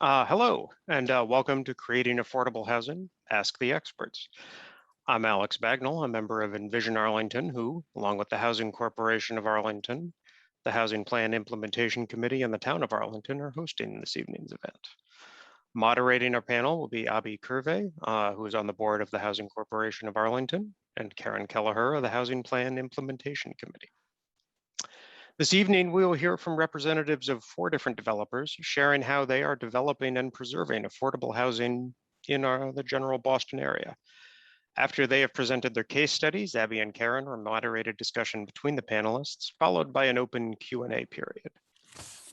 Hello, and welcome to Creating Affordable Housing, Ask the Experts. I'm Alex Bagnall, a member of Envision Arlington, who, along with the Housing Corporation of Arlington, the Housing Plan Implementation Committee, and the Town of Arlington are hosting this evening's event. Moderating our panel will be Abby Curvey, who is on the board of the Housing Corporation of Arlington, and Karen Kelleher of the Housing Plan Implementation Committee. This evening, we will hear from representatives of 4 different developers sharing how they are developing and preserving affordable housing in the general Boston area. After they have presented their case studies, Abby and Karen will moderate a discussion between the panelists, followed by an open Q&A period.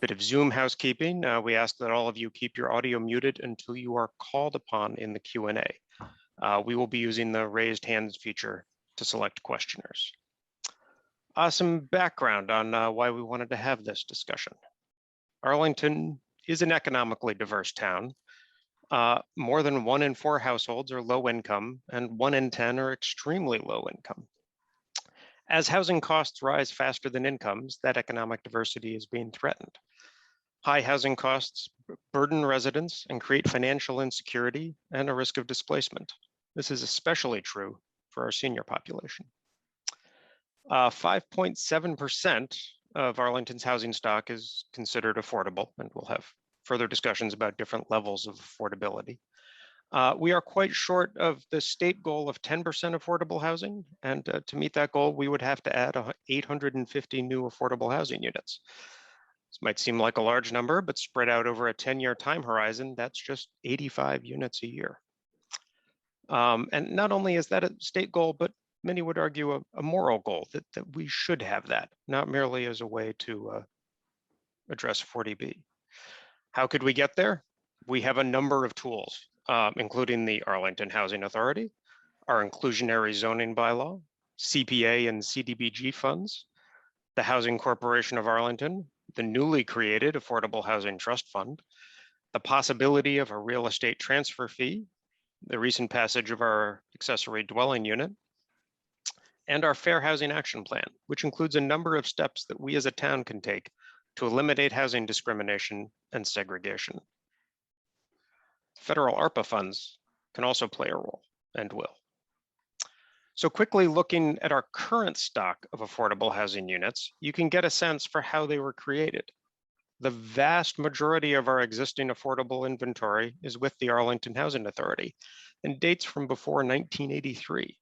Bit of Zoom housekeeping. We ask that all of you keep your audio muted until you are called upon in the Q&A. We will be using the raised hands feature to select questioners. Some background on why we wanted to have this discussion. Arlington is an economically diverse town. More than 1 in 4 households are low income and 1 in 10 are extremely low income. As housing costs rise faster than incomes, that economic diversity is being threatened. High housing costs burden residents and create financial insecurity and a risk of displacement. This is especially true for our senior population. 5.7% of Arlington's housing stock is considered affordable, and we'll have further discussions about different levels of affordability. We are quite short of the state goal of 10% affordable housing, and to meet that goal, we would have to add 850 new affordable housing units. This might seem like a large number, but spread out over a 10-year time horizon, that's just 85 units a year. And not only is that a state goal, but many would argue a moral goal that we should have that, not merely as a way to address 40B. How could we get there? We have a number of tools, including the Arlington Housing Authority, our inclusionary zoning bylaw, CPA and CDBG funds, the Housing Corporation of Arlington, the newly created Affordable Housing Trust Fund, the possibility of a real estate transfer fee, the recent passage of our accessory dwelling unit, and our Fair Housing Action Plan, which includes a number of steps that we as a town can take to eliminate housing discrimination and segregation. Federal ARPA funds can also play a role and will. So quickly looking at our current stock of affordable housing units, you can get a sense for how they were created. The vast majority of our existing affordable inventory is with the Arlington Housing Authority and dates from before 1983.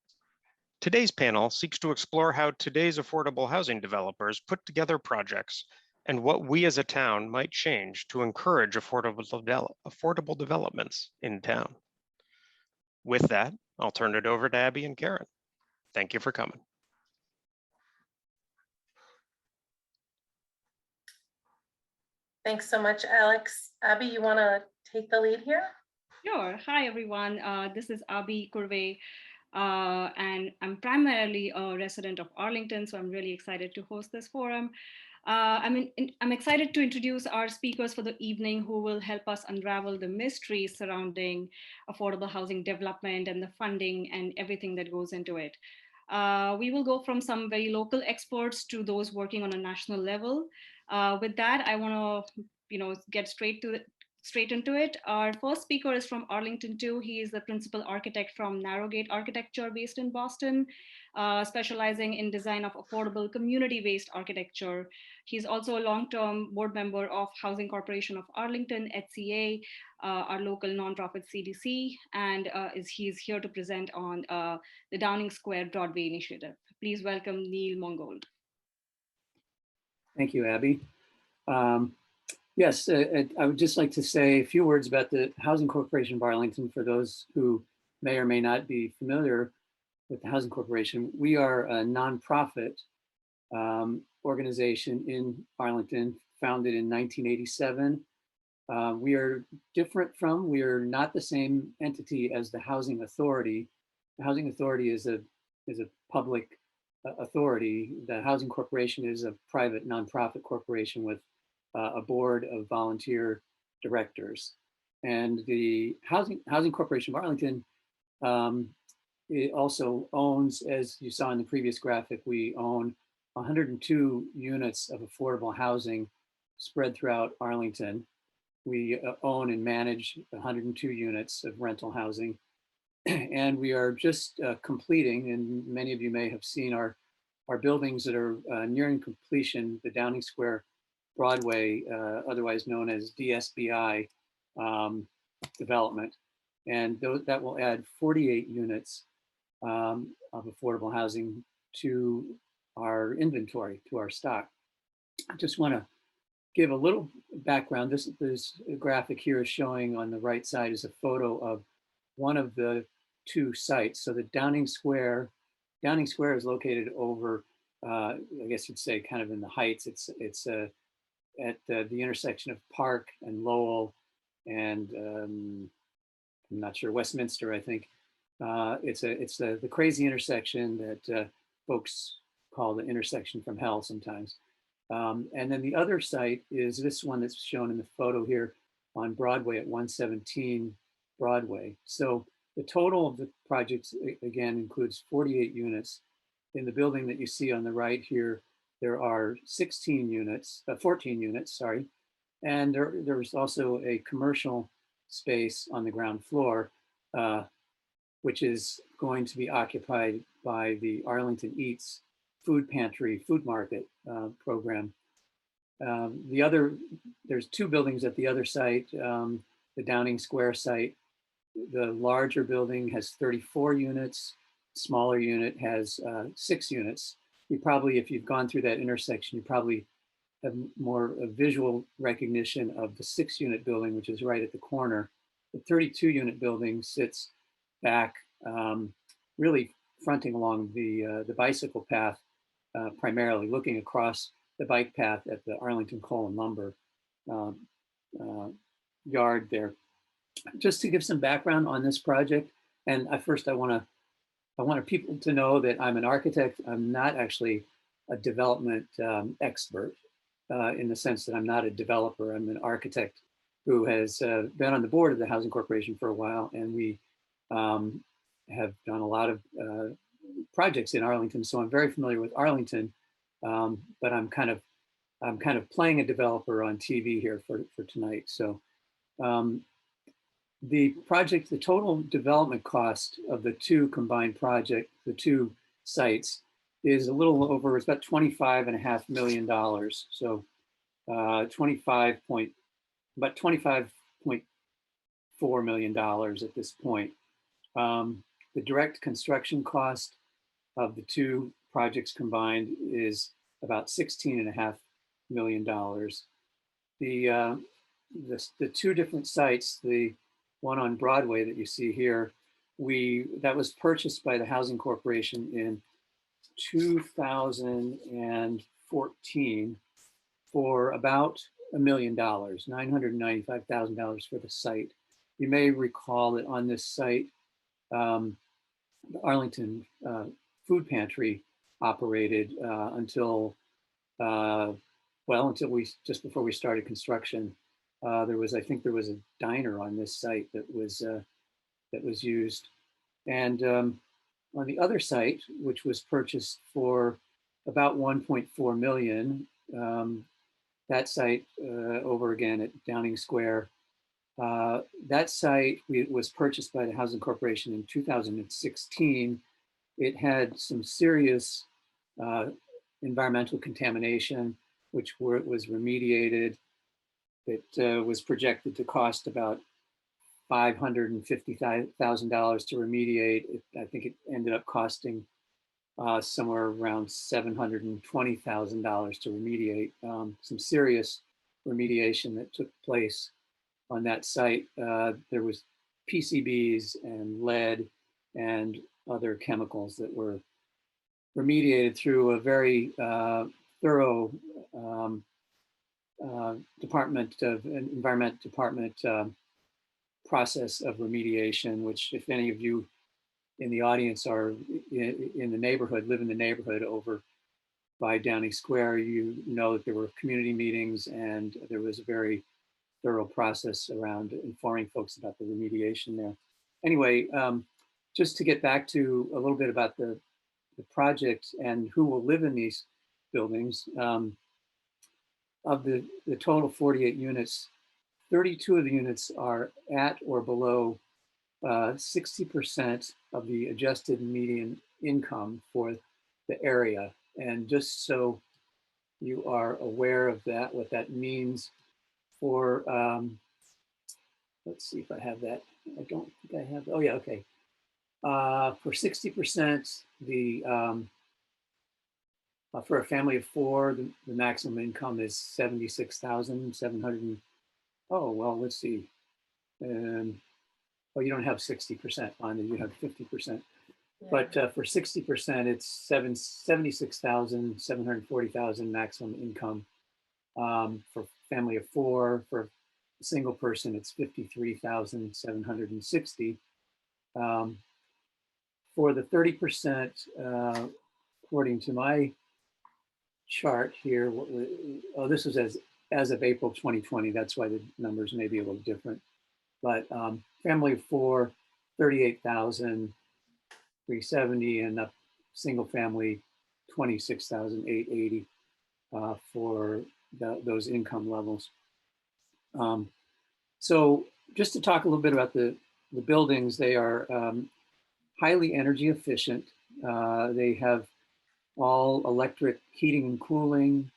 Today's panel seeks to explore how today's affordable housing developers put together projects and what we as a town might change to encourage affordable developments in town. With that, I'll turn it over to Abby and Karen. Thank you for coming. Thanks so much, Alex. Abby, you want to take the lead here? Sure. Hi, everyone. This is Abby Curvey. And I'm primarily a resident of Arlington, so I'm really excited to host this forum. I'm excited to introduce our speakers for the evening who will help us unravel the mysteries surrounding affordable housing development and the funding and everything that goes into it. We will go from some very local experts to those working on a national level. With that, I want to get straight into it. Our first speaker is from Arlington too. He is the principal architect from Narrowgate Architecture based in Boston, specializing in design of affordable community-based architecture. He's also a long-term board member of Housing Corporation of Arlington, HCA, our local nonprofit CDC, and he's here to present on the Downing Square Broadway initiative. Please welcome Neil Mongold. Thank you, Abby. Yes, I would just like to say a few words about the Housing Corporation of Arlington for those who may or may not be familiar with the Housing Corporation. We are a nonprofit organization in Arlington, founded in 1987. We are we are not the same entity as the Housing Authority. The Housing Authority is a public authority. The Housing Corporation is a private nonprofit corporation with a board of volunteer directors. And the Housing Corporation of Arlington it also owns, as you saw in the previous graphic, we own 102 units of affordable housing spread throughout Arlington. We own and manage 102 units of rental housing. And we are just completing, and many of you may have seen our buildings that are nearing completion, the Downing Square Broadway, otherwise known as DSBI development. And that will add 48 units of affordable housing to our inventory, to our stock. I just want to give a little background. This graphic here is showing on the right side is a photo of one of the two sites. So the Downing Square is located over, I guess you'd say, kind of in the Heights. It's at the intersection of Park and Lowell and I'm not sure, Westminster, I think. It's the crazy intersection that folks call the intersection from hell sometimes. And then the other site is this one that's shown in the photo here on Broadway at 117 Broadway. So the total of the projects, again, includes 48 units. In the building that you see on the right here, there are 14 units, sorry. And there's also a commercial space on the ground floor, which is going to be occupied by the Arlington Eats food pantry, food market program. There's two buildings at the other site, the Downing Square site. The larger building has 34 units, smaller unit has 6 units. You probably, if you've gone through that intersection, you probably have more visual recognition of the 6-unit building, which is right at the corner. The 32-unit building sits back, really fronting along the bicycle path, primarily looking across the bike path at the Arlington Coal and Lumber yard there. Just to give some background on this project, and first I want people to know that I'm an architect. I'm not actually a development expert in the sense that I'm not a developer. I'm an architect who has been on the board of the Housing Corporation for a while, and we have done a lot of projects in Arlington, so I'm very familiar with Arlington. But I'm kind of playing a developer on TV here for tonight. So the total development cost of the two combined project, the two sites, is a little over, it's about $25.5 million. So about $25.4 million at this point. The direct construction cost of the two projects combined is about $16.5 million. The two different sites, the one on Broadway that you see here, that was purchased by the Housing Corporation in 2014 for about $1 million, $995,000 for the site. You may recall that on this site, the Arlington Food Pantry operated until just before we started construction. I think there was a diner on this site that was used. And on the other site, which was purchased for about 1.4 million, that site over again at Downing Square, that site was purchased by the Housing Corporation in 2016. It had some serious environmental contamination, which was remediated. It was projected to cost about $550,000 to remediate. I think it ended up costing somewhere around $720,000 to remediate. Some serious remediation that took place on that site. There was PCBs and lead and other chemicals that were remediated through a very thorough Environment Department process of remediation, which if any of you in the audience are in the neighborhood, live in the neighborhood over by Downing Square, you know that there were community meetings and there was a very thorough process around informing folks about the remediation there. Anyway, just to get back to a little bit about the project and who will live in these buildings. Of the total 48 units, 32 of the units are at or below 60% of the adjusted median income for the area. And just so you are aware of that, what that means for, let's see if I have that. I don't think I have, oh yeah, okay. For 60%, for a family of four, the maximum income is 76,700. Oh, well, let's see. Well, you don't have 60% on it, you have 50%. Yeah. But for 60%, it's 740,000 maximum income. For family of four, for a single person, it's 53,760. For the 30%, according to my chart here, this was as of April 2020. That's why the numbers may be a little different. But family of four, 38,370, and a single family, 26,880 for those income levels. So just to talk a little bit about the buildings, they are highly energy efficient. They have all electric heating and cooling.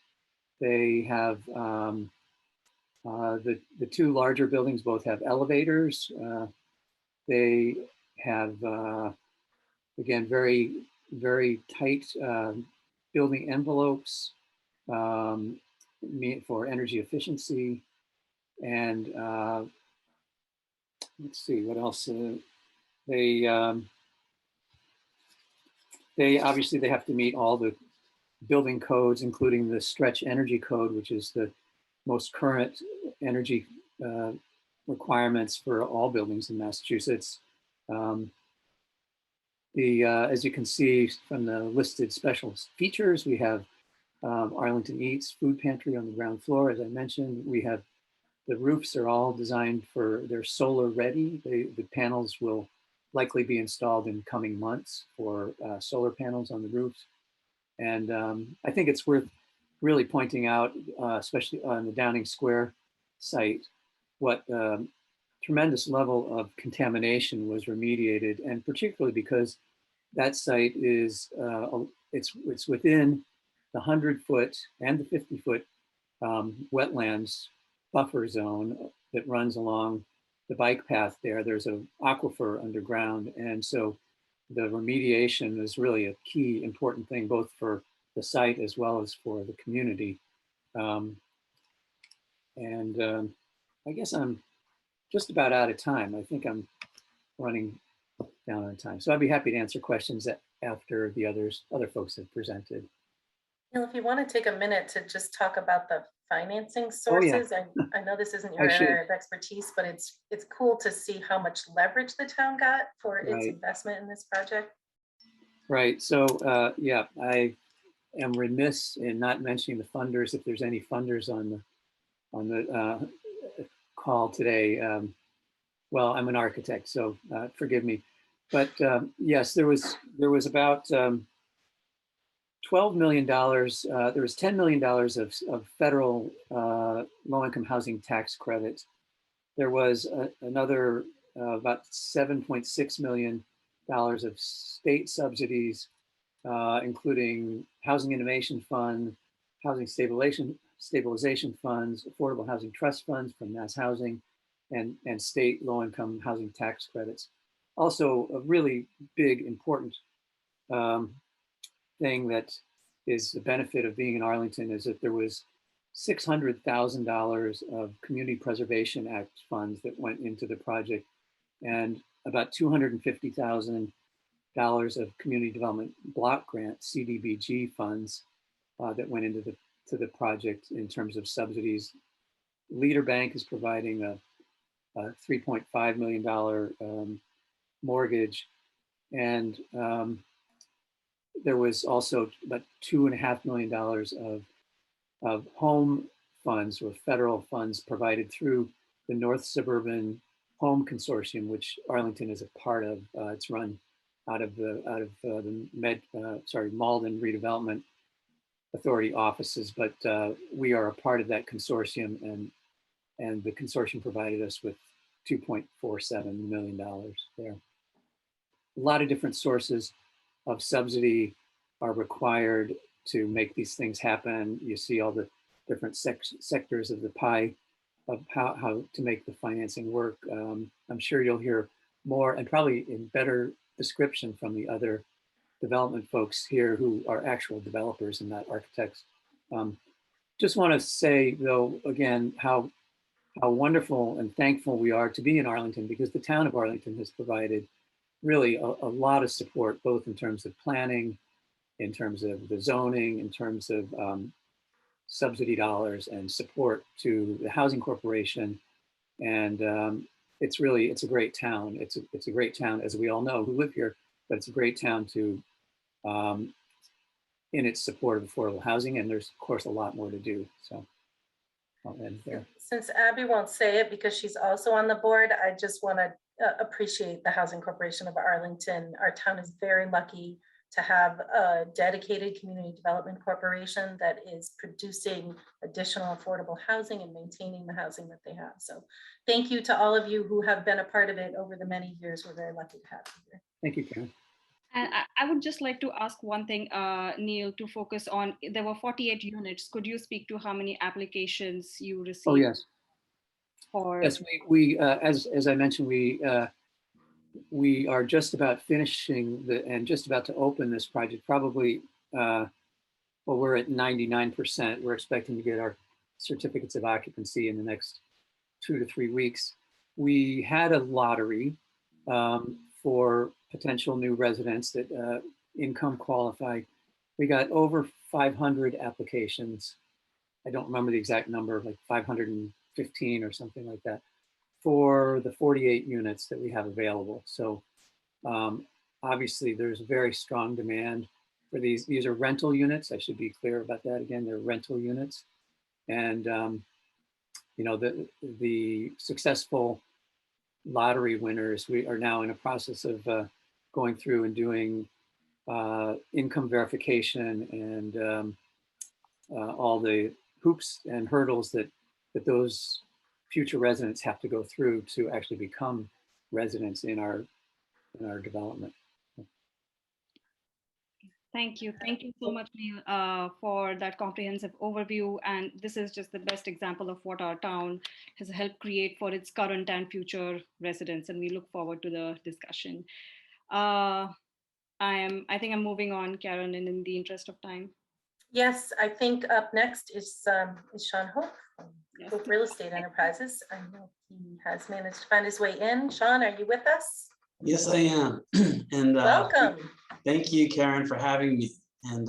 They have the two larger buildings both have elevators. They have, again, very, very tight building envelopes for energy efficiency. And let's see, what else? They obviously they have to meet all the building codes, including the stretch energy code, which is the most current energy requirements for all buildings in Massachusetts. As you can see from the listed special features, we have Arlington Eats food pantry on the ground floor. As I mentioned, we have the roofs are all designed for, they're solar ready. The panels will likely be installed in coming months for solar panels on the roofs. And I think it's worth really pointing out, especially on the Downing Square site, what tremendous level of contamination was remediated, and particularly because that site is, it's within the 100-foot and the 50-foot wetlands buffer zone that runs along the bike path there. There's an aquifer underground. And so the remediation is really a key important thing, both for the site as well as for the community. I guess I'm just about out of time. I think I'm running down on time. So I'd be happy to answer questions after the other folks have presented. Neil, if you want to take a minute to just talk about the financing Oh, yeah. sources, I know this isn't your area of expertise, but it's cool to see how much leverage the town got for its investment in this project. Right. So yeah, I am remiss in not mentioning the funders. If there's any funders on the call today, well, I'm an architect, so forgive me. But yes, there was about $12 million. There was $10 million of federal low-income housing tax credit. There was another about $7.6 million of state subsidies, including Housing Innovation Fund, Housing Stabilization Funds, Affordable Housing Trust Funds from Mass Housing, and state low-income housing tax credits. Also, a really big, important thing that is the benefit of being in Arlington is that there was $600,000 of Community Preservation Act funds that went into the project, and about $250,000 of Community Development Block Grant (CDBG) funds that went into the project in terms of subsidies. Leader Bank is providing a $3.5 million mortgage, and there was also about $2.5 million of home funds or federal funds provided through the North Suburban Home Consortium, which Arlington is a part of. It's run out of the Malden Redevelopment Authority offices, but we are a part of that consortium, and the consortium provided us with $2.47 million there. A lot of different sources of subsidy are required to make these things happen. You see all the different sectors of the pie of how to make the financing work. I'm sure you'll hear more and probably in better description from the other development folks here who are actual developers and not architects. Just want to say though, again, how wonderful and thankful we are to be in Arlington, because the town of Arlington has provided really a lot of support, both in terms of planning, in terms of the zoning, in terms of subsidy dollars and support to the housing corporation. And it's a great town. It's a great town, as we all know who live here, but it's a great town to in its support of affordable housing. And there's of course a lot more to do. So I'll end there. Since Abby won't say it because she's also on the board, I just want to appreciate the Housing Corporation of Arlington. Our town is very lucky to have a dedicated community development corporation that is producing additional affordable housing and maintaining the housing that they have. So thank you to all of you who have been a part of it over the many years. We're very lucky to have you here. Thank you, Karen. And I would just like to ask one thing, Neil, to focus on. There were 48 units. Could you speak to how many applications you received? Oh, yes. For... Yes, we as I mentioned, we are just about finishing and just about to open this project. Probably, well, we're at 99%. We're expecting to get our certificates of occupancy in the next 2 to 3 weeks. We had a lottery for potential new residents that income qualify. We got over 500 applications. I don't remember the exact number, like 515 or something like that, for the 48 units that we have available. So obviously there's very strong demand for these. These are rental units. I should be clear about that again. They're rental units. And you know, the successful lottery winners, we are now in a process of going through and doing income verification and all the hoops and hurdles that those future residents have to go through to actually become residents in our development. Thank you. Thank you so much, Neil, for that comprehensive overview. And this is just the best example of what our town has helped create for its current and future residents. And we look forward to the discussion. I think I'm moving on, Karen, and in the interest of time. Yes, I think up next is Sean Hope from Hope Real Estate Enterprises. I know he has managed to find his way in. Sean, are you with us? Yes, I am. And welcome. Thank you, Karen, for having me. And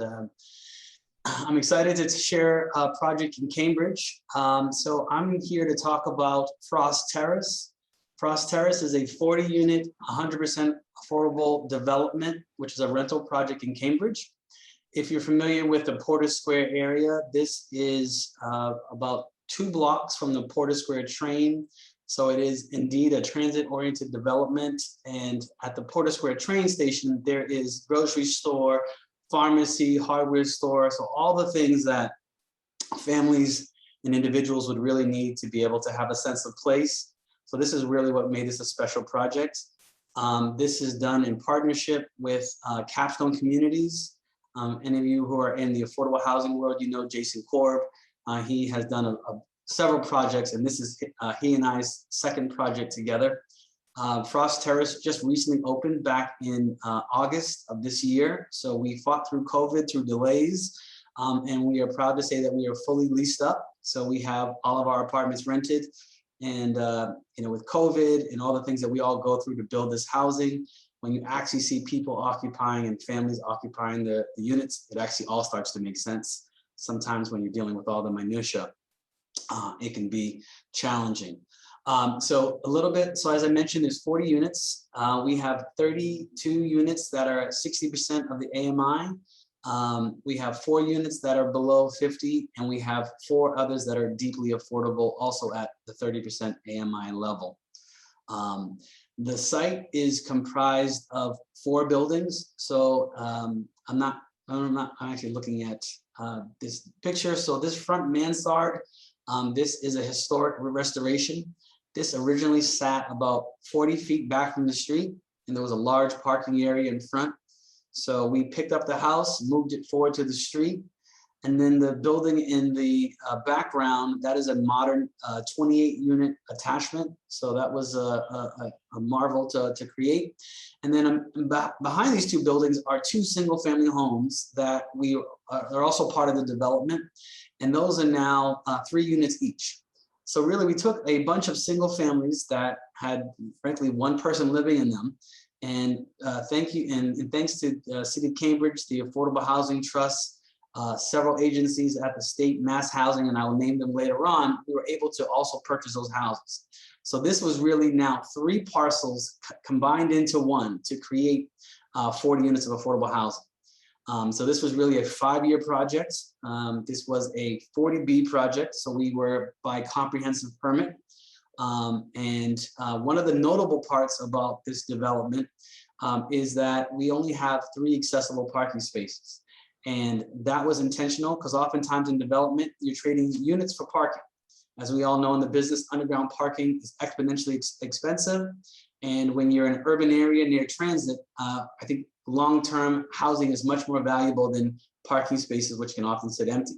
I'm excited to share a project in Cambridge. So I'm here to talk about Frost Terrace. Frost Terrace is a 40-unit, 100% affordable development, which is a rental project in Cambridge. If you're familiar with the Porter Square area, this is about 2 blocks from the Porter Square train. So it is indeed a transit-oriented development. And at the Porter Square train station, there is grocery store, pharmacy, hardware store. So all the things that families and individuals would really need to be able to have a sense of place. So this is really what made this a special project. This is done in partnership with Capstone Communities. Any of you who are in the affordable housing world, you know Jason Korb. He has done several projects, and this is he and I's second project together. Frost Terrace just recently opened back in August of this year. So we fought through COVID, through delays, and we are proud to say that we are fully leased up. So we have all of our apartments rented. And you know, with COVID and all the things that we all go through to build this housing, when you actually see people occupying and families occupying the units, it actually all starts to make sense. Sometimes when you're dealing with all the minutia, it can be challenging. So a little bit, so as I mentioned, there's 40 units. We have 32 units that are at 60% of the AMI. We have 4 units that are below 50, and we have 4 others that are deeply affordable, also at the 30% AMI level. The site is comprised of 4 buildings. So I'm actually looking at this picture. So this front mansard This is a historic restoration. This originally sat about 40 feet back from the street, and there was a large parking area in front. So we picked up the house, moved it forward to the street, and then the building in the background, that is a modern 28-unit attachment. So that was a marvel to create. And then behind these two buildings are two single-family homes that are also part of the development. And those are now 3 units each. So really, we took a bunch of single families that had, frankly, one person living in them. And thanks to the City of Cambridge, the Affordable Housing Trust, several agencies at the state, Mass Housing, and I will name them later on, we were able to also purchase those houses. So this was really now 3 parcels combined into one to create 40 units of affordable housing. So this was really a 5-year project. This was a 40B project, so we were by comprehensive permit. One of the notable parts about this development is that we only have 3 accessible parking spaces. And that was intentional because oftentimes in development, you're trading units for parking. As we all know in the business, underground parking is exponentially expensive. And when you're in an urban area near transit, I think long-term housing is much more valuable than parking spaces, which can often sit empty.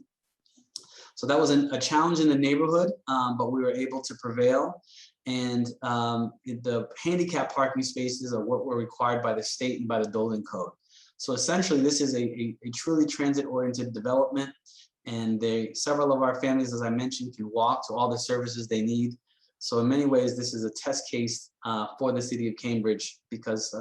So that was a challenge in the neighborhood, but we were able to prevail. And the handicap parking spaces are what were required by the state and by the building code. So essentially, this is a truly transit-oriented development. And several of our families, as I mentioned, can walk to all the services they need. So in many ways, this is a test case for the City of Cambridge, because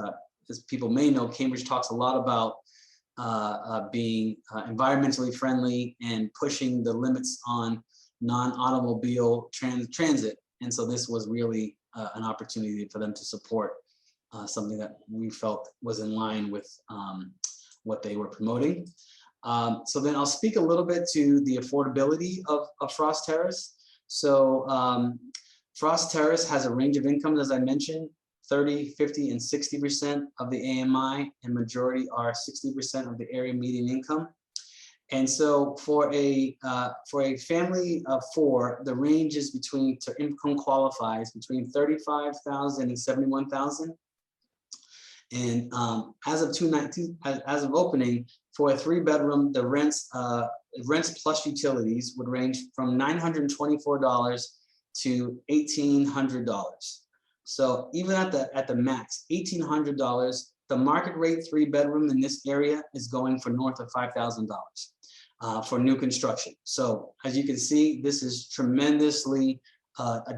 as people may know, Cambridge talks a lot about being environmentally friendly and pushing the limits on non-automobile transit. And so this was really an opportunity for them to support something that we felt was in line with what they were promoting. So then I'll speak a little bit to the affordability of Frost Terrace. So Frost Terrace has a range of incomes, as I mentioned, 30, 50, and 60% of the AMI, and majority are 60% of the area median income. And so for a family of 4, the range is between, to income qualifies, between 35,000 and 71,000. And as of opening, for a 3-bedroom, the rents plus utilities would range from $924 to $1,800. So even at the max, $1,800, the market rate 3-bedroom in this area is going for north of $5,000 for new construction. So as you can see, this is tremendously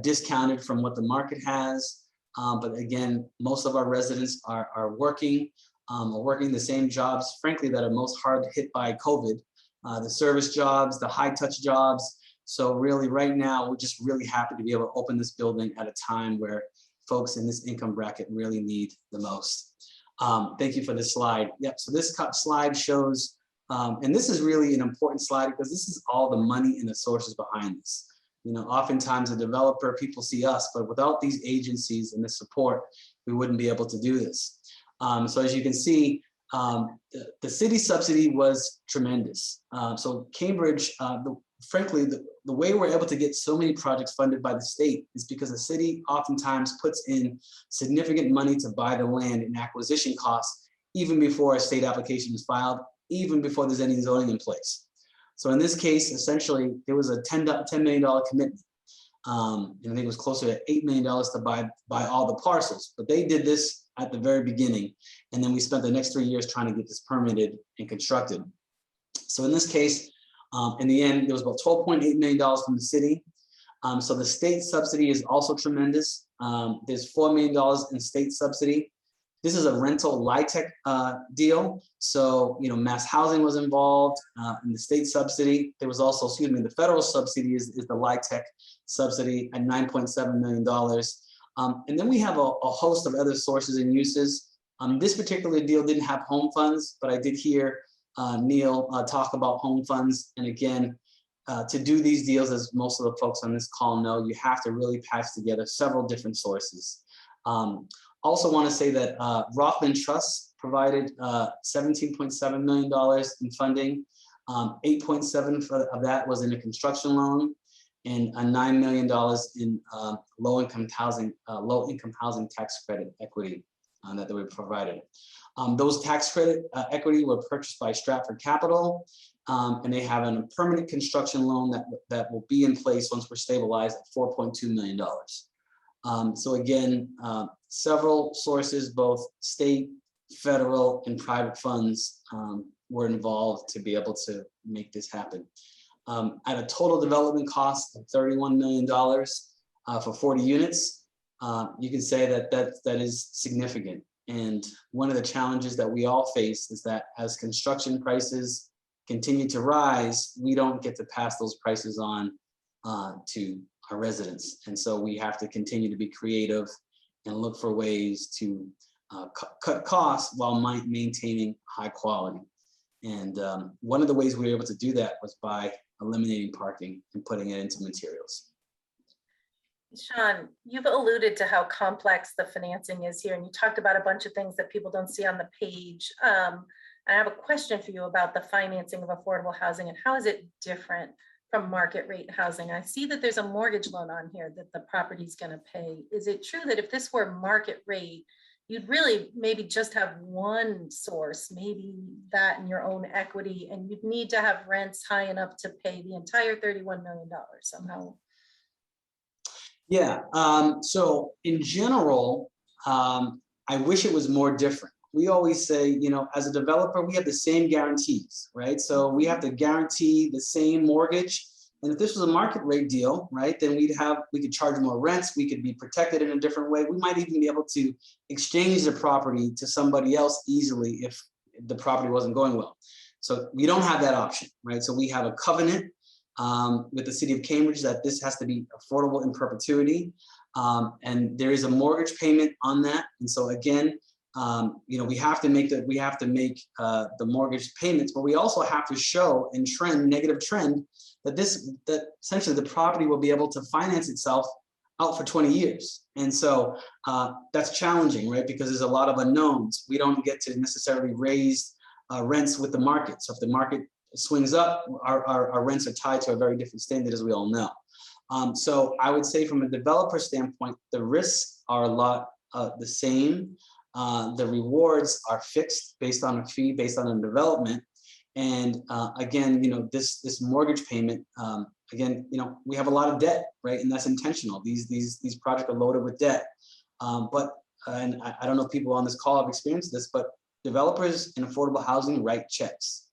discounted from what the market has. But again, most of our residents are working the same jobs, frankly, that are most hard hit by COVID, the service jobs, the high touch jobs. So really right now, we're just really happy to be able to open this building at a time where folks in this income bracket really need the most. Thank you for this slide. Yep, so this slide shows, and this is really an important slide because this is all the money and the sources behind this. You know, oftentimes a developer, people see us, but without these agencies and the support, we wouldn't be able to do this. So as you can see, the city subsidy was tremendous. So Cambridge, frankly, the way we're able to get so many projects funded by the state is because the city oftentimes puts in significant money to buy the land and acquisition costs, even before a state application is filed, even before there's any zoning in place. So in this case, essentially, there was a $10 million commitment. And I think it was closer to $8 million to buy all the parcels. But they did this at the very beginning. And then we spent the next 3 years trying to get this permitted and constructed. So in this case, in the end, there was about $12.8 million from the city. So the state subsidy is also tremendous. There's $4 million in state subsidy. This is a rental LIHTC deal. So, you know, Mass Housing was involved in the state subsidy. There was also, the federal subsidy is the LIHTC subsidy at $9.7 million. And then we have a host of other sources and uses. This particular deal didn't have home funds, but I did hear Neil talk about home funds. And again, to do these deals, as most of the folks on this call know, you have to really patch together several different sources. Also want to say that Rothman Trust provided $17.7 million in funding. 8.7 of that was in a construction loan. and $9 million in low-income housing tax credit equity that they were provided. Those tax credit equity were purchased by Stratford Capital, and they have a permanent construction loan that will be in place once we're stabilized at $4.2 million. So again, several sources, both state, federal, and private funds were involved to be able to make this happen. At a total development cost of $31 million for 40 units, you can say that is significant. And one of the challenges that we all face is that as construction prices continue to rise, we don't get to pass those prices on to our residents. And so we have to continue to be creative and look for ways to cut costs while maintaining high quality. And one of the ways we were able to do that was by eliminating parking and putting it into materials. Sean, you've alluded to how complex the financing is here, and you talked about a bunch of things that people don't see on the page. I have a question for you about the financing of affordable housing and how is it different from market rate housing? I see that there's a mortgage loan on here that the property's going to pay. Is it true that if this were market rate, you'd really maybe just have one source, maybe that in your own equity, and you'd need to have rents high enough to pay the entire $31 million somehow? Yeah, so in general, I wish it was more different. We always say, you know, as a developer, we have the same guarantees, right? So we have to guarantee the same mortgage. And if this was a market rate deal, right, then we could charge more rents, we could be protected in a different way. We might even be able to exchange the property to somebody else easily if the property wasn't going well. So we don't have that option, right? So we have a covenant with the city of Cambridge that this has to be affordable in perpetuity. And there is a mortgage payment on that. And so again, you know, we have to make the mortgage payments, but we also have to show and negative trend that essentially the property will be able to finance itself out for 20 years. And so that's challenging, right? Because there's a lot of unknowns. We don't get to necessarily raise rents with the market. So if the market swings up, our rents are tied to a very different standard, as we all know. So I would say from a developer standpoint, the risks are a lot the same. The rewards are fixed based on a fee, based on a development. And again, you know, this mortgage payment, again, you know, we have a lot of debt, right? And that's intentional. These projects are loaded with debt. And I don't know if people on this call have experienced this, but developers in affordable housing write checks.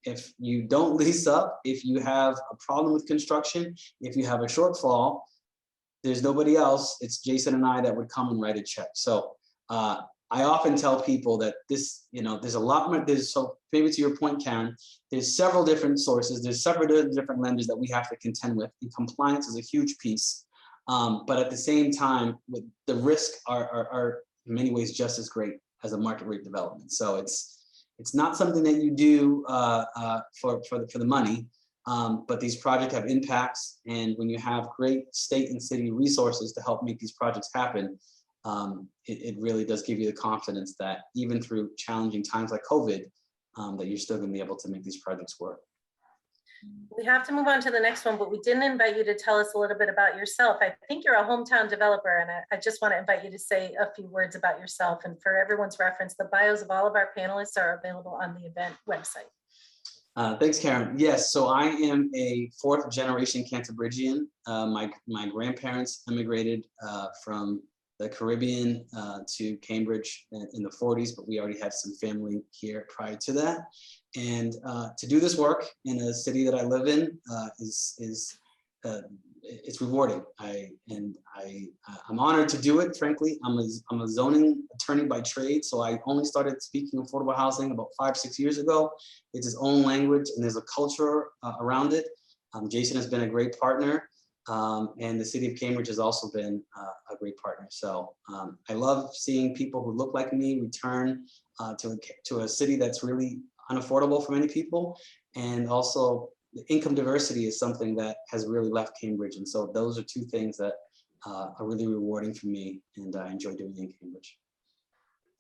If you don't lease up, if you have a problem with construction, if you have a shortfall, there's nobody else. It's Jason and I that would come and write a check. So I often tell people that this, you know, there's a lot more, so maybe to your point, Karen, there's several different sources, there's several different lenders that we have to contend with, and compliance is a huge piece. But at the same time, the risks are in many ways just as great as a market rate development. So it's not something that you do for the money, but these projects have impacts, and when you have great state and city resources to help make these projects happen, it really does give you the confidence that even through challenging times like COVID, that you're still going to be able to make these projects work. We have to move on to the next one, but we didn't invite you to tell us a little bit about yourself. I think you're a hometown developer, and I just want to invite you to say a few words about yourself. And for everyone's reference, the bios of all of our panelists are available on the event website. Thanks, Karen. Yes, so I am a fourth generation Cantabrigian. My grandparents immigrated from the Caribbean to Cambridge in the 40s, but we already had some family here prior to that. And to do this work in a city that I live in it's rewarding. I'm honored to do it. Frankly, I'm a zoning attorney by trade, so I only started speaking affordable housing about 5-6 years ago. It's its own language, and there's a culture around it. Jason has been a great partner. And the city of Cambridge has also been a great partner. So I love seeing people who look like me return to a city that's really unaffordable for many people. And also the income diversity is something that has really left Cambridge. And so those are two things that are really rewarding for me, and I enjoy doing in Cambridge.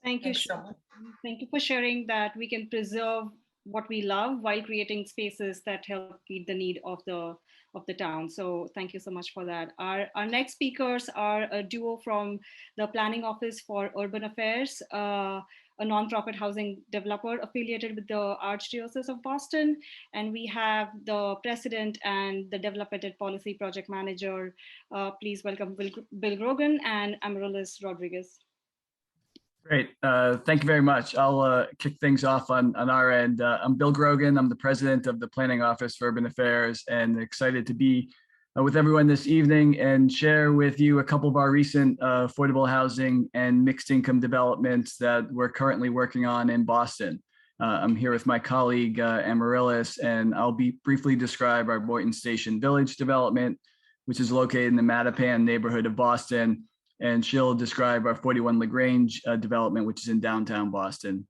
Thank you. Thanks so much. Thank you for sharing that we can preserve what we love while creating spaces that help meet the need of the town. So thank you so much for that. Our next speakers are a duo from the Planning Office for Urban Affairs, a nonprofit housing developer affiliated with the Archdiocese of Boston. And we have the president and the Development Policy Project Manager. Please welcome Bill Grogan and Amaryllis Rodriguez. Great. Thank you very much. I'll kick things off on our end. I'm Bill Grogan. I'm the president of the Planning Office for Urban Affairs, and excited to be with everyone this evening and share with you a couple of our recent affordable housing and mixed income developments that we're currently working on in Boston. I'm here with my colleague Amaryllis, and I'll briefly describe our Morton Station Village development, which is located in the Mattapan neighborhood of Boston. And she'll describe our 41 LaGrange development, which is in downtown Boston.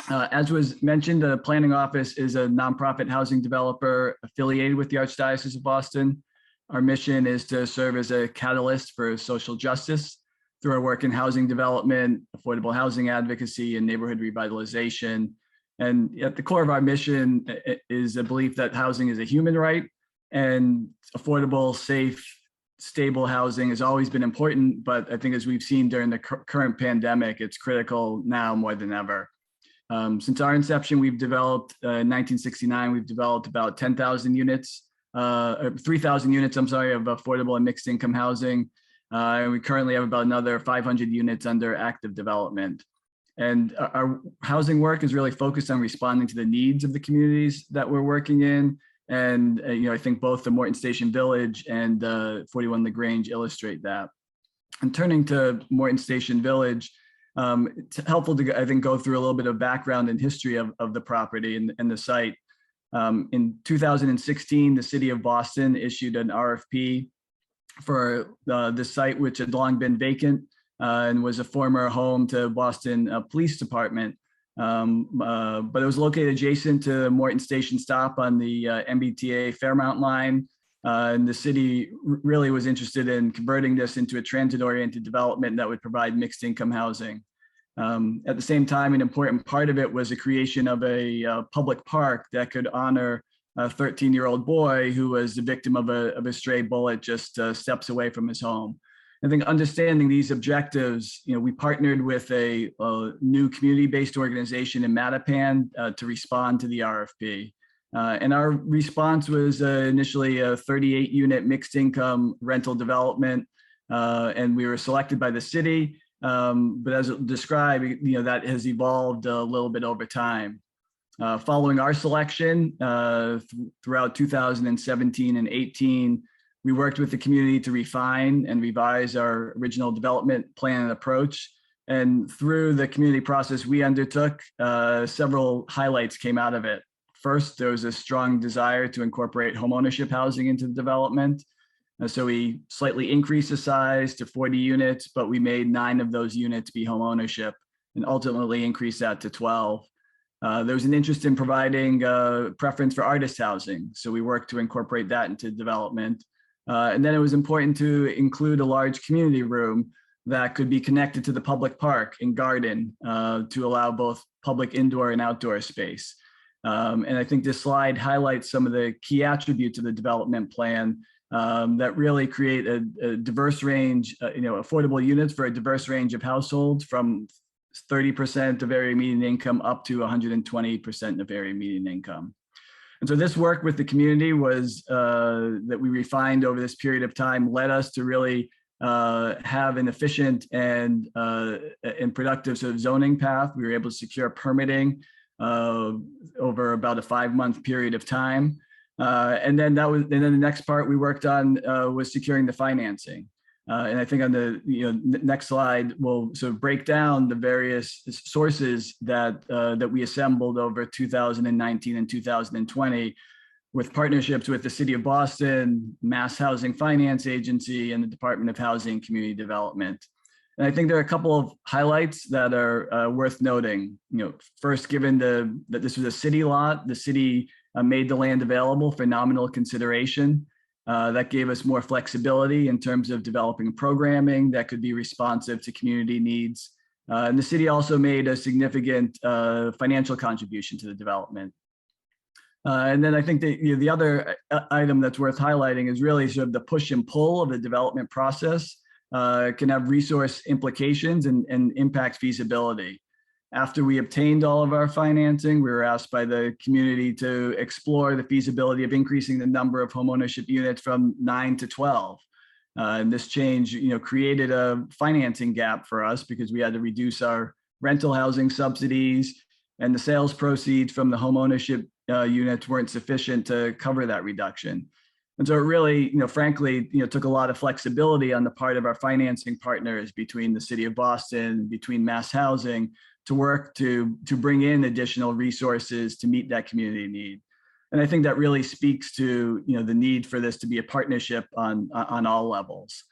As was mentioned, the Planning Office is a nonprofit housing developer affiliated with the Archdiocese of Boston. Our mission is to serve as a catalyst for social justice through our work in housing development, affordable housing advocacy, and neighborhood revitalization. And at the core of our mission is a belief that housing is a human right, and affordable, safe, stable housing has always been important, but I think as we've seen during the current pandemic, it's critical now more than ever. Since our inception, we've developed, in 1969, we've developed about 10,000 units, 3,000 units, I'm sorry, of affordable and mixed income housing. And we currently have about another 500 units under active development. And our housing work is really focused on responding to the needs of the communities that we're working in. And I think both the Morton Station Village and 41 LaGrange illustrate that. And turning to Morton Station Village, it's helpful to, I think, go through a little bit of background and history of the property and the site. In 2016, the city of Boston issued an RFP for the site, which had long been vacant and was a former home to Boston Police Department. But it was located adjacent to Morton Station stop on the MBTA Fairmount line. And the city really was interested in converting this into a transit-oriented development that would provide mixed income housing. At the same time, an important part of it was the creation of a public park that could honor a 13-year-old boy who was the victim of a stray bullet just steps away from his home. I think understanding these objectives, we partnered with a new community-based organization in Mattapan to respond to the RFP. And our response was initially a 38-unit mixed income rental development, and we were selected by the city. But as described, that has evolved a little bit over time. Following our selection throughout 2017 and 18, we worked with the community to refine and revise our original development plan and approach. And through the community process we undertook, several highlights came out of it. First, there was a strong desire to incorporate homeownership housing into the development. So we slightly increased the size to 40 units, but we made 9 of those units be homeownership and ultimately increased that to 12. There was an interest in providing preference for artist housing. So we worked to incorporate that into development. And then it was important to include a large community room that could be connected to the public park and garden to allow both public indoor and outdoor space. And I think this slide highlights some of the key attributes of the development plan that really create a diverse range, affordable units for a diverse range of households, from 30% of area median income up to 120% of area median income. And so this work with the community was that we refined over this period of time, led us to really have an efficient and productive sort of zoning path. We were able to secure permitting over about a 5-month period of time. And then the next part we worked on was securing the financing. And I think on the next slide, we'll sort of break down the various sources that we assembled over 2019 and 2020 with partnerships with the City of Boston, Mass Housing Finance Agency, and the Department of Housing and Community Development. And I think there are a couple of highlights that are worth noting. First, given that this was a city lot, the city made the land available for nominal consideration. That gave us more flexibility in terms of developing programming that could be responsive to community needs. And the city also made a significant financial contribution to the development. And then I think that the other item that's worth highlighting is really sort of the push and pull of the development process. Can have resource implications and impact feasibility. After we obtained all of our financing, we were asked by the community to explore the feasibility of increasing the number of homeownership units from 9 to 12. And this change, created a financing gap for us because we had to reduce our rental housing subsidies, and the sales proceeds from the homeownership units weren't sufficient to cover that reduction. And so it really, frankly, took a lot of flexibility on the part of our financing partners between the City of Boston, between Mass Housing, to work to bring in additional resources to meet that community need. And I think that really speaks to the need for this to be a partnership on all levels.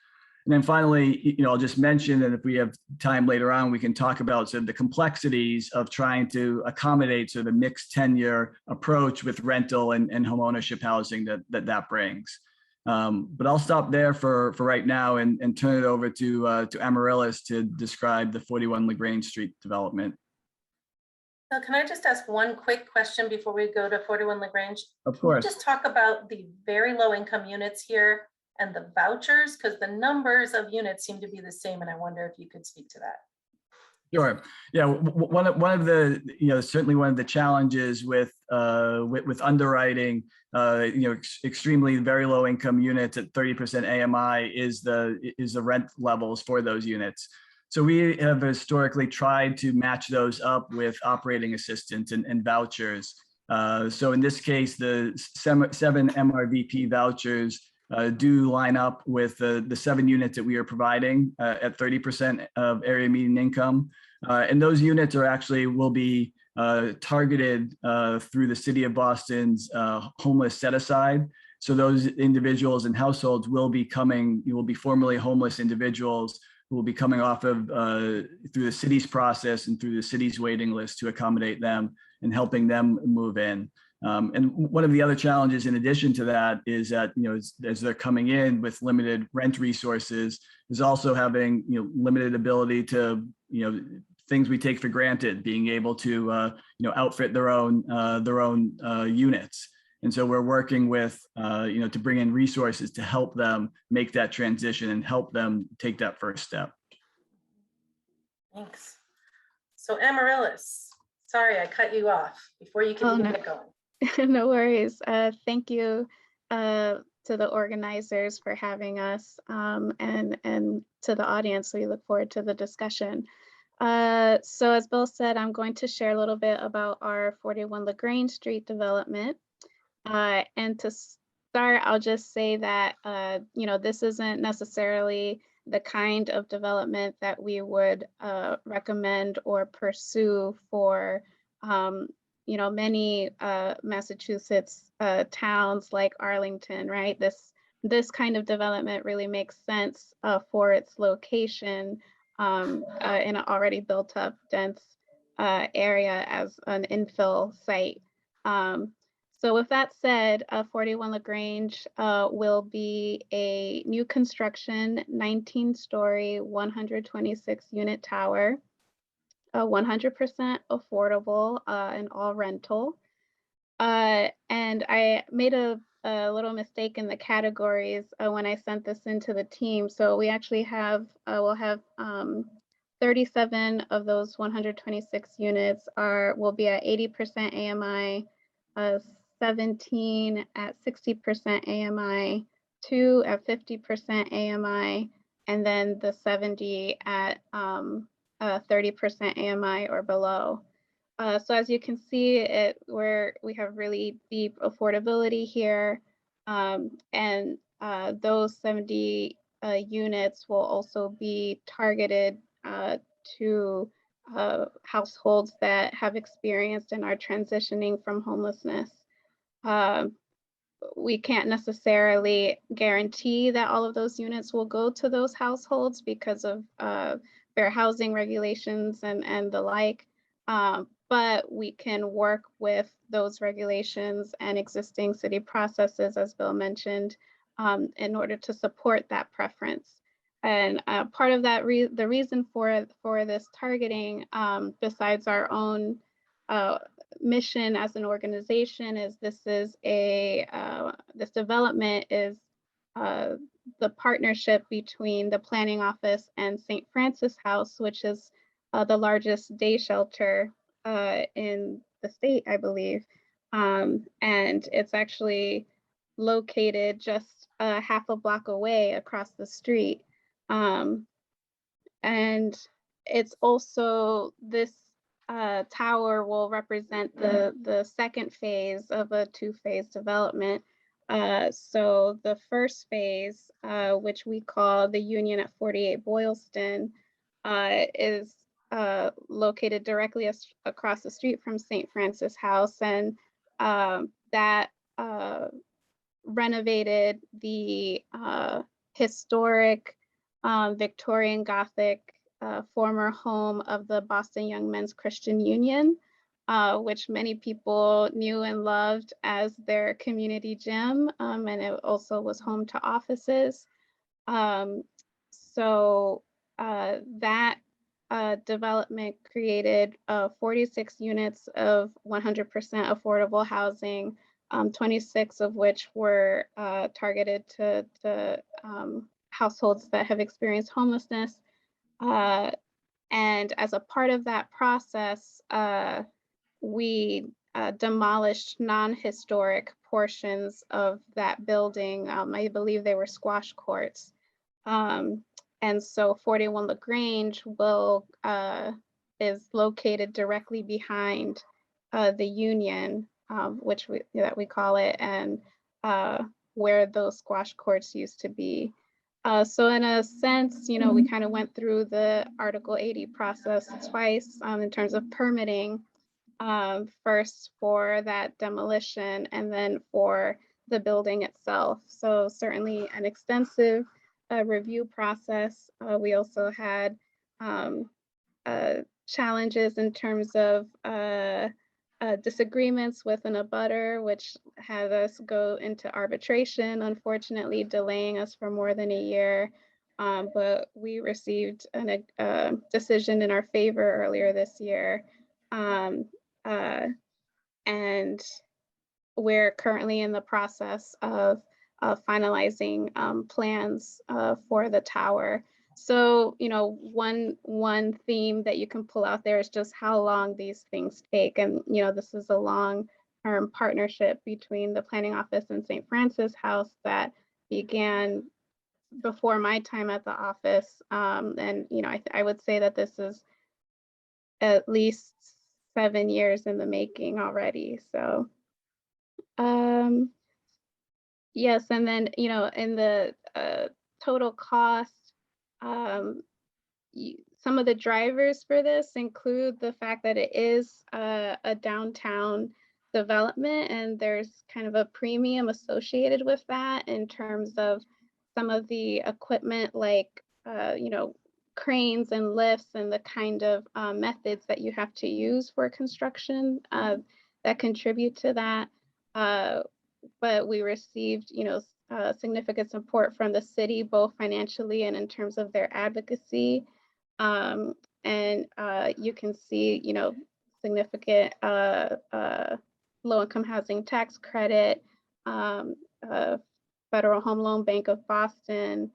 And then finally, I'll just mention that if we have time later on, we can talk about sort of the complexities of trying to accommodate sort of a mixed tenure approach with rental and homeownership housing that brings. But I'll stop there for right now and turn it over to Amaryllis to describe the 41 LaGrange Street development. So can I just ask one quick question before we go to 41 LaGrange? Of course. Just talk about the very low income units here and the vouchers, because the numbers of units seem to be the same, and I wonder if you could speak to that. Sure. Yeah. One of the certainly one of the challenges with underwriting extremely very low income units at 30% AMI is the rent levels for those units. So we have historically tried to match those up with operating assistance and vouchers. So in this case, the 7 MRVP vouchers do line up with the 7 units that we are providing at 30% of area median income. And those units are actually will be targeted through the City of Boston's homeless set aside. So those individuals and households will be formerly homeless individuals who will be coming off of through the city's process and through the city's waiting list to accommodate them and helping them move in. And one of the other challenges in addition to that is that, as they're coming in with limited rent resources, is also having, limited ability to, things we take for granted, being able to, outfit their own units. And so we're working with, to bring in resources to help them make that transition and help them take that first step. Thanks. So Amaryllis, sorry, I cut you off before you can even get going. No worries. Thank you to the organizers for having us, and to the audience. We look forward to the discussion. So as Bill said, I'm going to share a little bit about our 41 LaGrange Street development. And to start, I'll just say that, this isn't necessarily the kind of development that we would recommend or pursue for many Massachusetts towns like Arlington, right? This kind of development really makes sense for its location in an already built up dense area as an infill site. So with that said, 41 LaGrange will be a new construction, 19-story, 126 unit tower. 100% affordable and all rental. And I made a little mistake in the categories when I sent this into the team. So we actually we'll have 37 of those 126 units will be at 80% AMI, 17 at 60% AMI, 2 at 50% AMI, and then the 70 at 30% AMI or below. So as you can see, we have really deep affordability here, and those 70 units will also be targeted to households that have experienced and are transitioning from homelessness. We can't necessarily guarantee that all of those units will go to those households because of fair housing regulations and the like, but we can work with those regulations and existing city processes, as Bill mentioned, in order to support that preference. And part of that, the reason for this targeting, besides our own mission as an organization is this development is the partnership between the planning office and St. Francis House, which is the largest day shelter in the state, I believe. And it's actually located just half a block away across the street. And it's also this tower will represent the second phase of a two-phase development. So the first phase, which we call the Union at 48 Boylston, is located directly across the street from St. Francis House, and that renovated the historic Victorian Gothic former home of the Boston Young Men's Christian Union, which many people knew and loved as their community gym, and it also was home to offices. So that development created 46 units of 100% affordable housing, 26 of which were targeted to households that have experienced homelessness. And as a part of that process, we demolished non-historic portions of that building. I believe they were squash courts. And so 41 LaGrange is located directly behind the Union, which we call it, and where those squash courts used to be. So in a sense, we kind of went through the Article 80 process twice in terms of permitting, first for that demolition and then for the building itself. So certainly an extensive review process. We also had challenges in terms of disagreements with an abutter, which had us go into arbitration, unfortunately delaying us for more than a year. But we received a decision in our favor earlier this year. And we're currently in the process of finalizing plans for the tower. So, one theme that you can pull out there is just how long these things take. And, this is a long-term partnership between the planning office and St. Francis House that began before my time at the office. And, I would say that this is at least 7 years in the making already. So, yes, and then, in the total cost, some of the drivers for this include the fact that it is a downtown development, and there's kind of a premium associated with that in terms of some of the equipment like, cranes and lifts and the kind of methods that you have to use for construction that contribute to that. But we received, significant support from the city, both financially and in terms of their advocacy. And you can see, significant low-income housing tax credit, Federal Home Loan Bank of Boston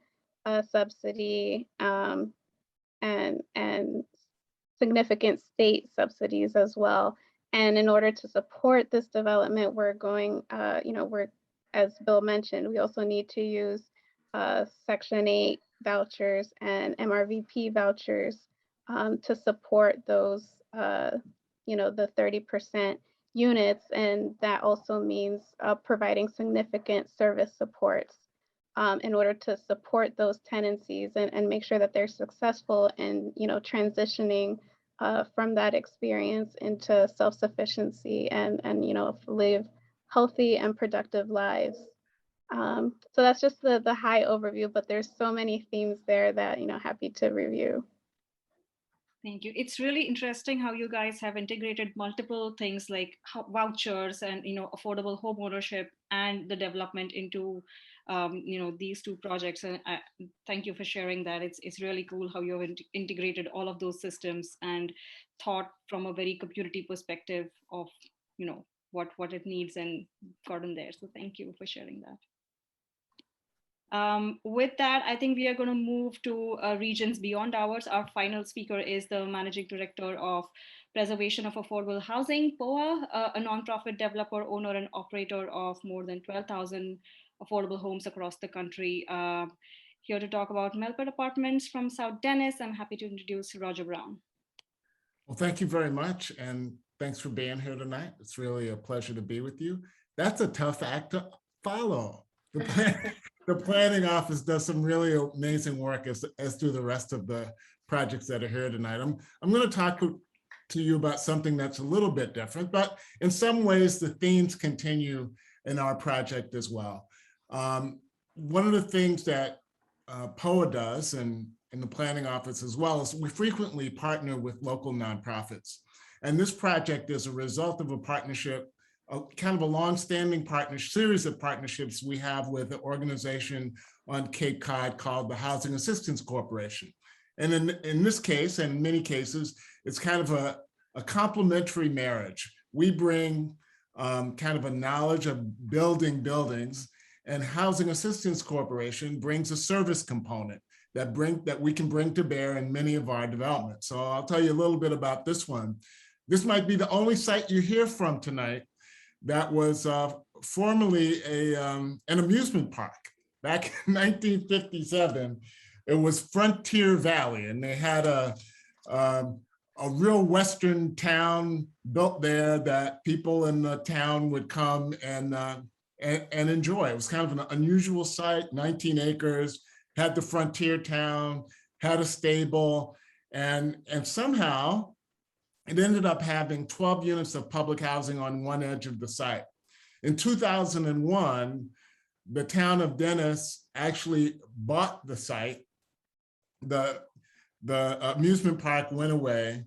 subsidy, and significant state subsidies as well. And in order to support this development, we're going, as Bill mentioned, we also need to use Section 8 vouchers and MRVP vouchers to support those, the 30% units. And that also means providing significant service supports in order to support those tenancies and make sure that they're successful in, transitioning from that experience into self-sufficiency and live healthy and productive lives. So that's just the high overview, but there's so many themes there that, happy to review. Thank you. It's really interesting how you guys have integrated multiple things like vouchers and affordable home ownership and the development into these two projects. And thank you for sharing that. It's really cool how you've integrated all of those systems and thought from a very community perspective of what it needs and gotten there. So thank you for sharing that. With that, I think we are going to move to regions beyond ours. Our final speaker is the Managing Director of Preservation of Affordable Housing, POA, a nonprofit developer, owner, and operator of more than 12,000 affordable homes across the country. Here to talk about Melpert Apartments from South Dennis, I'm happy to introduce Roger Brown. Well, thank you very much. And thanks for being here tonight. It's really a pleasure to be with you. That's a tough act to follow. The planning office does some really amazing work, as do the rest of the projects that are here tonight. I'm going to talk to you about something that's a little bit different, but in some ways the themes continue in our project as well. One of the things that POA does, and in the planning office as well, is we frequently partner with local nonprofits. And this project is a result of a partnership, kind of a long-standing series of partnerships we have with an organization on Cape Cod called the Housing Assistance Corporation. And in this case, and many cases, it's kind of a complementary marriage. We bring kind of a knowledge of building buildings, and Housing Assistance Corporation brings a service component that we can bring to bear in many of our developments. So I'll tell you a little bit about this one. This might be the only site you hear from tonight that was formerly an amusement park. Back in 1957, it was Frontier Valley, and they had a real Western town built there that people in the town would come and enjoy. It was kind of an unusual site, 19 acres, had the frontier town, had a stable, and somehow it ended up having 12 units of public housing on one edge of the site. In 2001, the town of Dennis actually bought the site. The amusement park went away,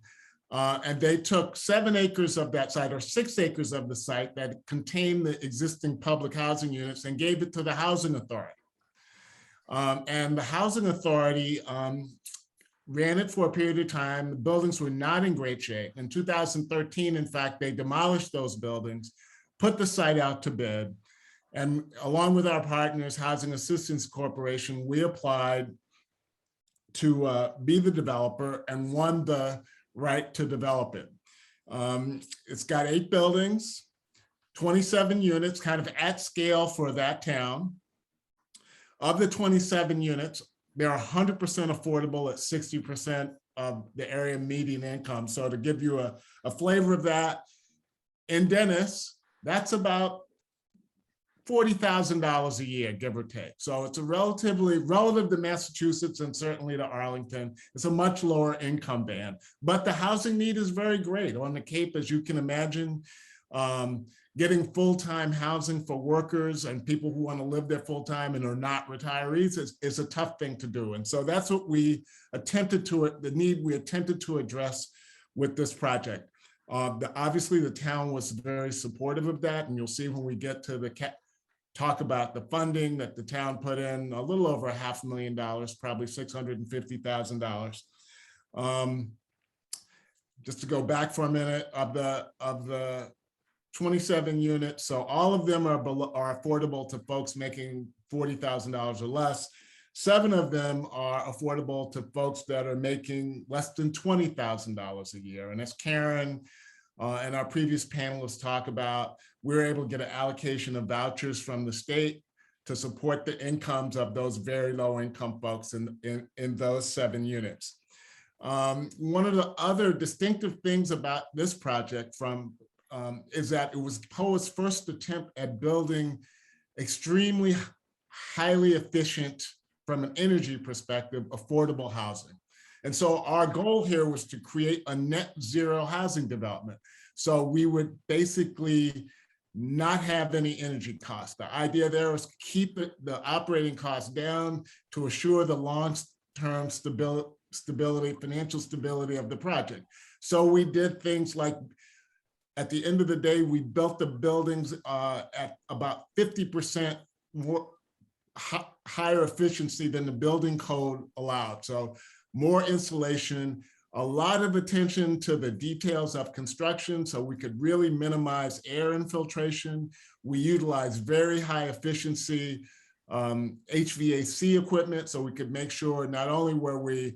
and they took 7 acres of that site, or 6 acres of the site that contained the existing public housing units, and gave it to the Housing Authority. And the Housing Authority ran it for a period of time. The buildings were not in great shape. In 2013, in fact, they demolished those buildings, put the site out to bid, and along with our partners, Housing Assistance Corporation, we applied to be the developer and won the right to develop it. It's got 8 buildings, 27 units, kind of at scale for that town. Of the 27 units, they're 100% affordable at 60% of the area median income. So to give you a flavor of that, in Dennis, that's about $40,000 a year, give or take. So it's a relative to Massachusetts and certainly to Arlington, it's a much lower income band. But the housing need is very great. On the Cape, as you can imagine, getting full-time housing for workers and people who want to live there full-time and are not retirees is a tough thing to do. And so that's what we attempted to, the need we attempted to address with this project. Obviously, the town was very supportive of that, and you'll see when we get to talk about the funding that the town put in, a little over $500,000, probably $650,000. Just to go back for a minute, of the 27 units, so all of them are affordable to folks making $40,000 or less. 7 of them are affordable to folks that are making less than $20,000 a year. And as Karen and our previous panelists talk about, we're able to get an allocation of vouchers from the state to support the incomes of those very low income folks in those 7 units. One of the other distinctive things about this project is that it was POA's first attempt at building extremely highly efficient, from an energy perspective, affordable housing. And so our goal here was to create a net zero housing development. So we would basically not have any energy costs. The idea there was to keep the operating costs down to assure the long-term stability, financial stability of the project. So we did things like, at the end of the day, we built the buildings at about 50% more higher efficiency than the building code allowed. So more insulation, a lot of attention to the details of construction so we could really minimize air infiltration. We utilize very high efficiency HVAC equipment so we could make sure not only were we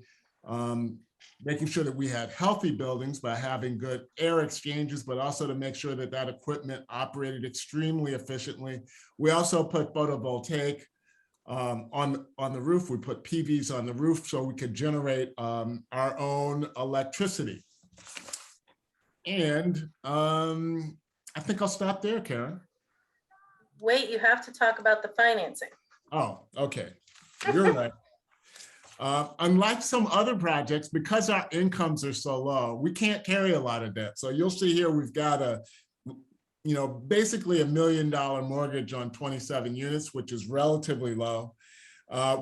making sure that we had healthy buildings by having good air exchanges, but also to make sure that that equipment operated extremely efficiently. We also put photovoltaic on the roof. We put PVs on the roof so we could generate our own electricity. And I think I'll stop there, Karen. Wait, you have to talk about the financing. Oh, okay. You're right. Unlike some other projects, because our incomes are so low, we can't carry a lot of debt. So you'll see here we've got basically $1 million mortgage on 27 units, which is relatively low.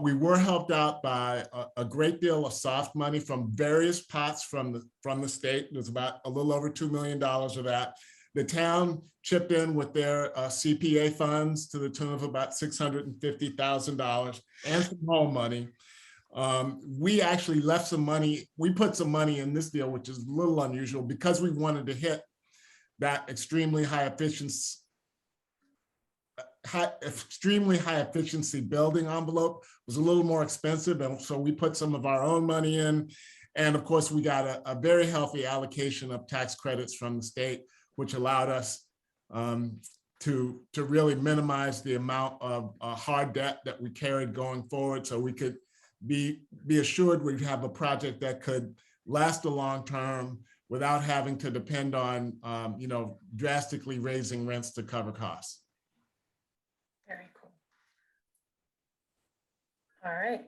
We were helped out by a great deal of soft money from various pots from the state. There's about a little over $2 million of that. The town chipped in with their CPA funds to the tune of about $650,000 and some home money. We actually left some money. We put some money in this deal, which is a little unusual because we wanted to hit that extremely high efficiency building envelope. Was a little more expensive, and so we put some of our own money in. And of course, we got a very healthy allocation of tax credits from the state, which allowed us to really minimize the amount of hard debt that we carried going forward, so we could be assured we'd have a project that could last a long term without having to depend on drastically raising rents to cover costs. Very cool. All right.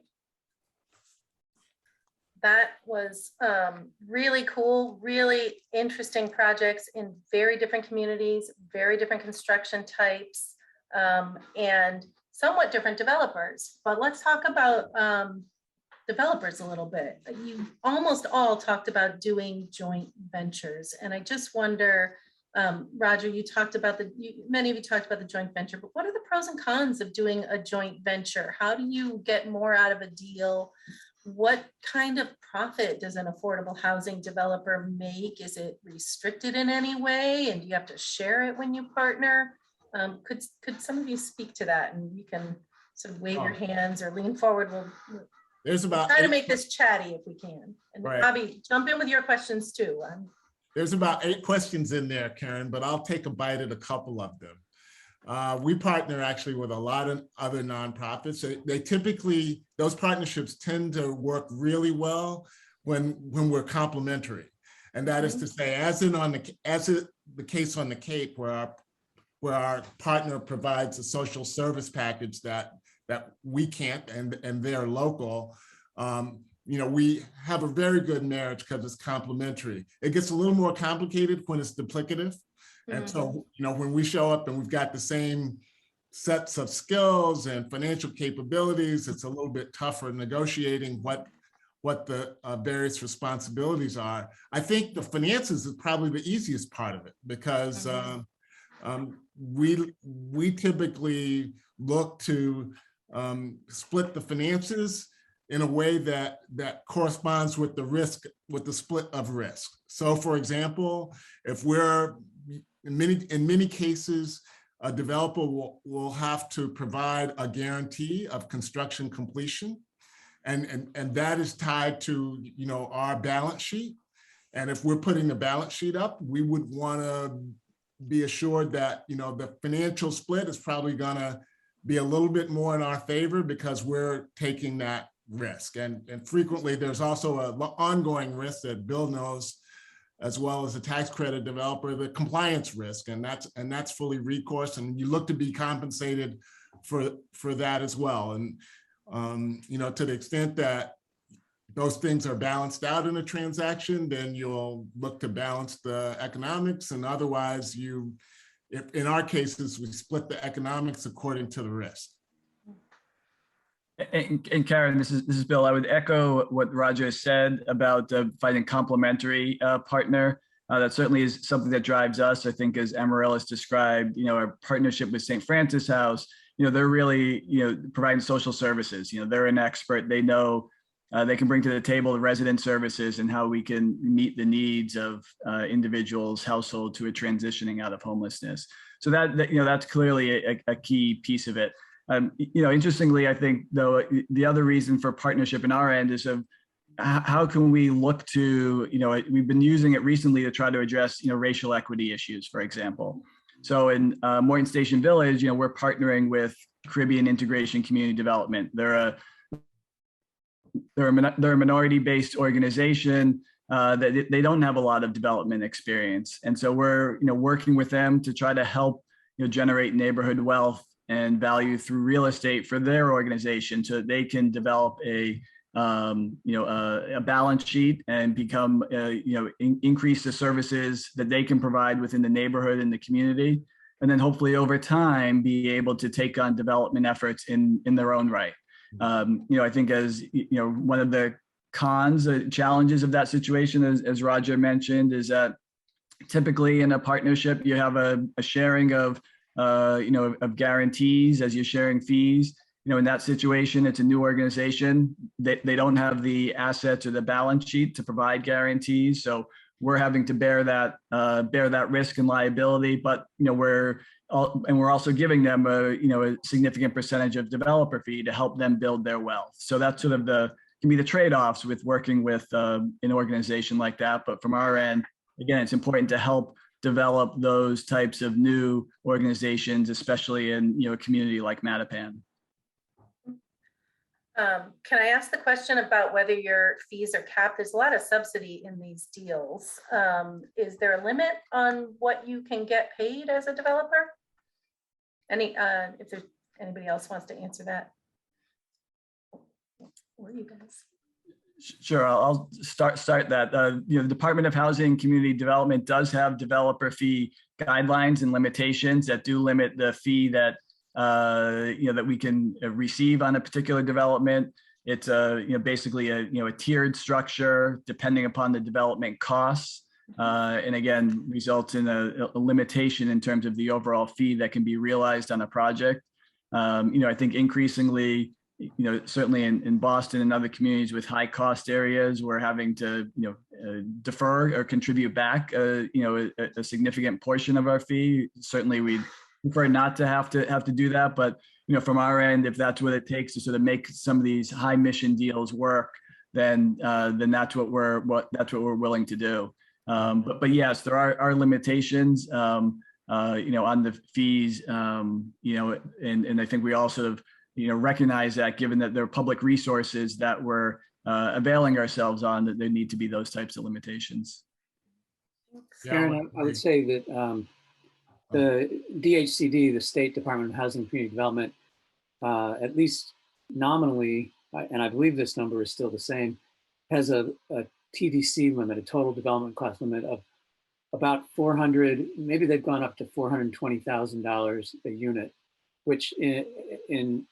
That was really cool, really interesting projects in very different communities, very different construction types, and somewhat different developers. But let's talk about developers a little bit. You almost all talked about doing joint ventures. And I just wonder, Roger, you talked about many of you talked about the joint venture, but what are the pros and cons of doing a joint venture? How do you get more out of a deal? What kind of profit does an affordable housing developer make? Is it restricted in any way? And do you have to share it when you partner? Could some of you speak to that, and you can sort of wave your hands or lean forward? We'll try to make this chatty if we can. And right. Bobby, jump in with your questions too. There's about 8 questions in there, Karen, but I'll take a bite at a couple of them. We partner actually with a lot of other nonprofits. They typically, those partnerships tend to work really well when we're complementary. And that is to say, as is the case on the Cape, where our partner provides a social service package that we can't, and they're local. We have a very good marriage because it's complementary. It gets a little more complicated when it's duplicative. And so, when we show up and we've got the same sets of skills and financial capabilities, it's a little bit tougher negotiating what the various responsibilities are. I think the finances is probably the easiest part of it, because we typically look to split the finances in a way that corresponds with the risk, with the split of risk. So for example, if we're in many cases, a developer will have to provide a guarantee of construction completion, and that is tied to our balance sheet. And if we're putting the balance sheet up, we would want to be assured that the financial split is probably going to be a little bit more in our favor because we're taking that risk. And frequently there's also an ongoing risk that Bill knows, as well as a tax credit developer, the compliance risk, and that's fully recourse, and you look to be compensated for that as well. And to the extent that those things are balanced out in a transaction, then you'll look to balance the economics, and otherwise in our cases, we split the economics according to the risk. And Karen, this is Bill. I would echo what Roger said about finding complementary partner. That certainly is something that drives us. I think, as Amaryllis described, our partnership with St. Francis House they're really, providing social services. They're an expert. They know, they can bring to the table the resident services and how we can meet the needs of individuals, households who are transitioning out of homelessness. So that's clearly a key piece of it. Interestingly, I think though, the other reason for partnership in our end is of how can we look to, we've been using it recently to try to address, racial equity issues, for example. So in Morton Station Village, we're partnering with Caribbean Integration Community Development. They're a minority-based organization that they don't have a lot of development experience, and so we're working with them to try to help generate neighborhood wealth and value through real estate for their organization, so that they can develop a balance sheet and become increase the services that they can provide within the neighborhood and the community, and then hopefully over time be able to take on development efforts in their own right. I think as one of the challenges of that situation, as Roger mentioned, is that typically in a partnership you have a sharing of guarantees as you're sharing fees. In that situation, it's a new organization. They don't have the assets or the balance sheet to provide guarantees, so we're having to bear that risk and liability. But we're also giving them a significant percentage of developer fee to help them build their wealth. So that's sort of can be the trade-offs with working with an organization like that. But from our end, again, it's important to help develop those types of new organizations, especially in a community like Mattapan. Can I ask the question about whether your fees are capped? There's a lot of subsidy in these deals. Is there a limit on what you can get paid as a developer? If there's anybody else wants to answer that. Or you guys. Sure, I'll start that. The Department of Housing and Community Development does have developer fee guidelines and limitations that do limit the fee that that we can receive on a particular development. It's basically a tiered structure depending upon the development costs, and again results in a limitation in terms of the overall fee that can be realized on a project. I think increasingly, certainly in Boston and other communities with high cost areas, we're having to defer or contribute back a significant portion of our fee. Certainly we'd prefer not to have to do that, but from our end, if that's what it takes to sort of make some of these high mission deals work, then that's what we're willing to do. But yes, there are limitations on the fees, and I think we all sort of recognize that, given that there are public resources that we're availing ourselves on, that there need to be those types of limitations. Karen, I would say that the DHCD, the State Department of Housing and Community Development, at least nominally, and I believe this number is still the same, has a TDC limit, a total development cost limit of about 400, maybe they've gone up to $420,000 a unit, which in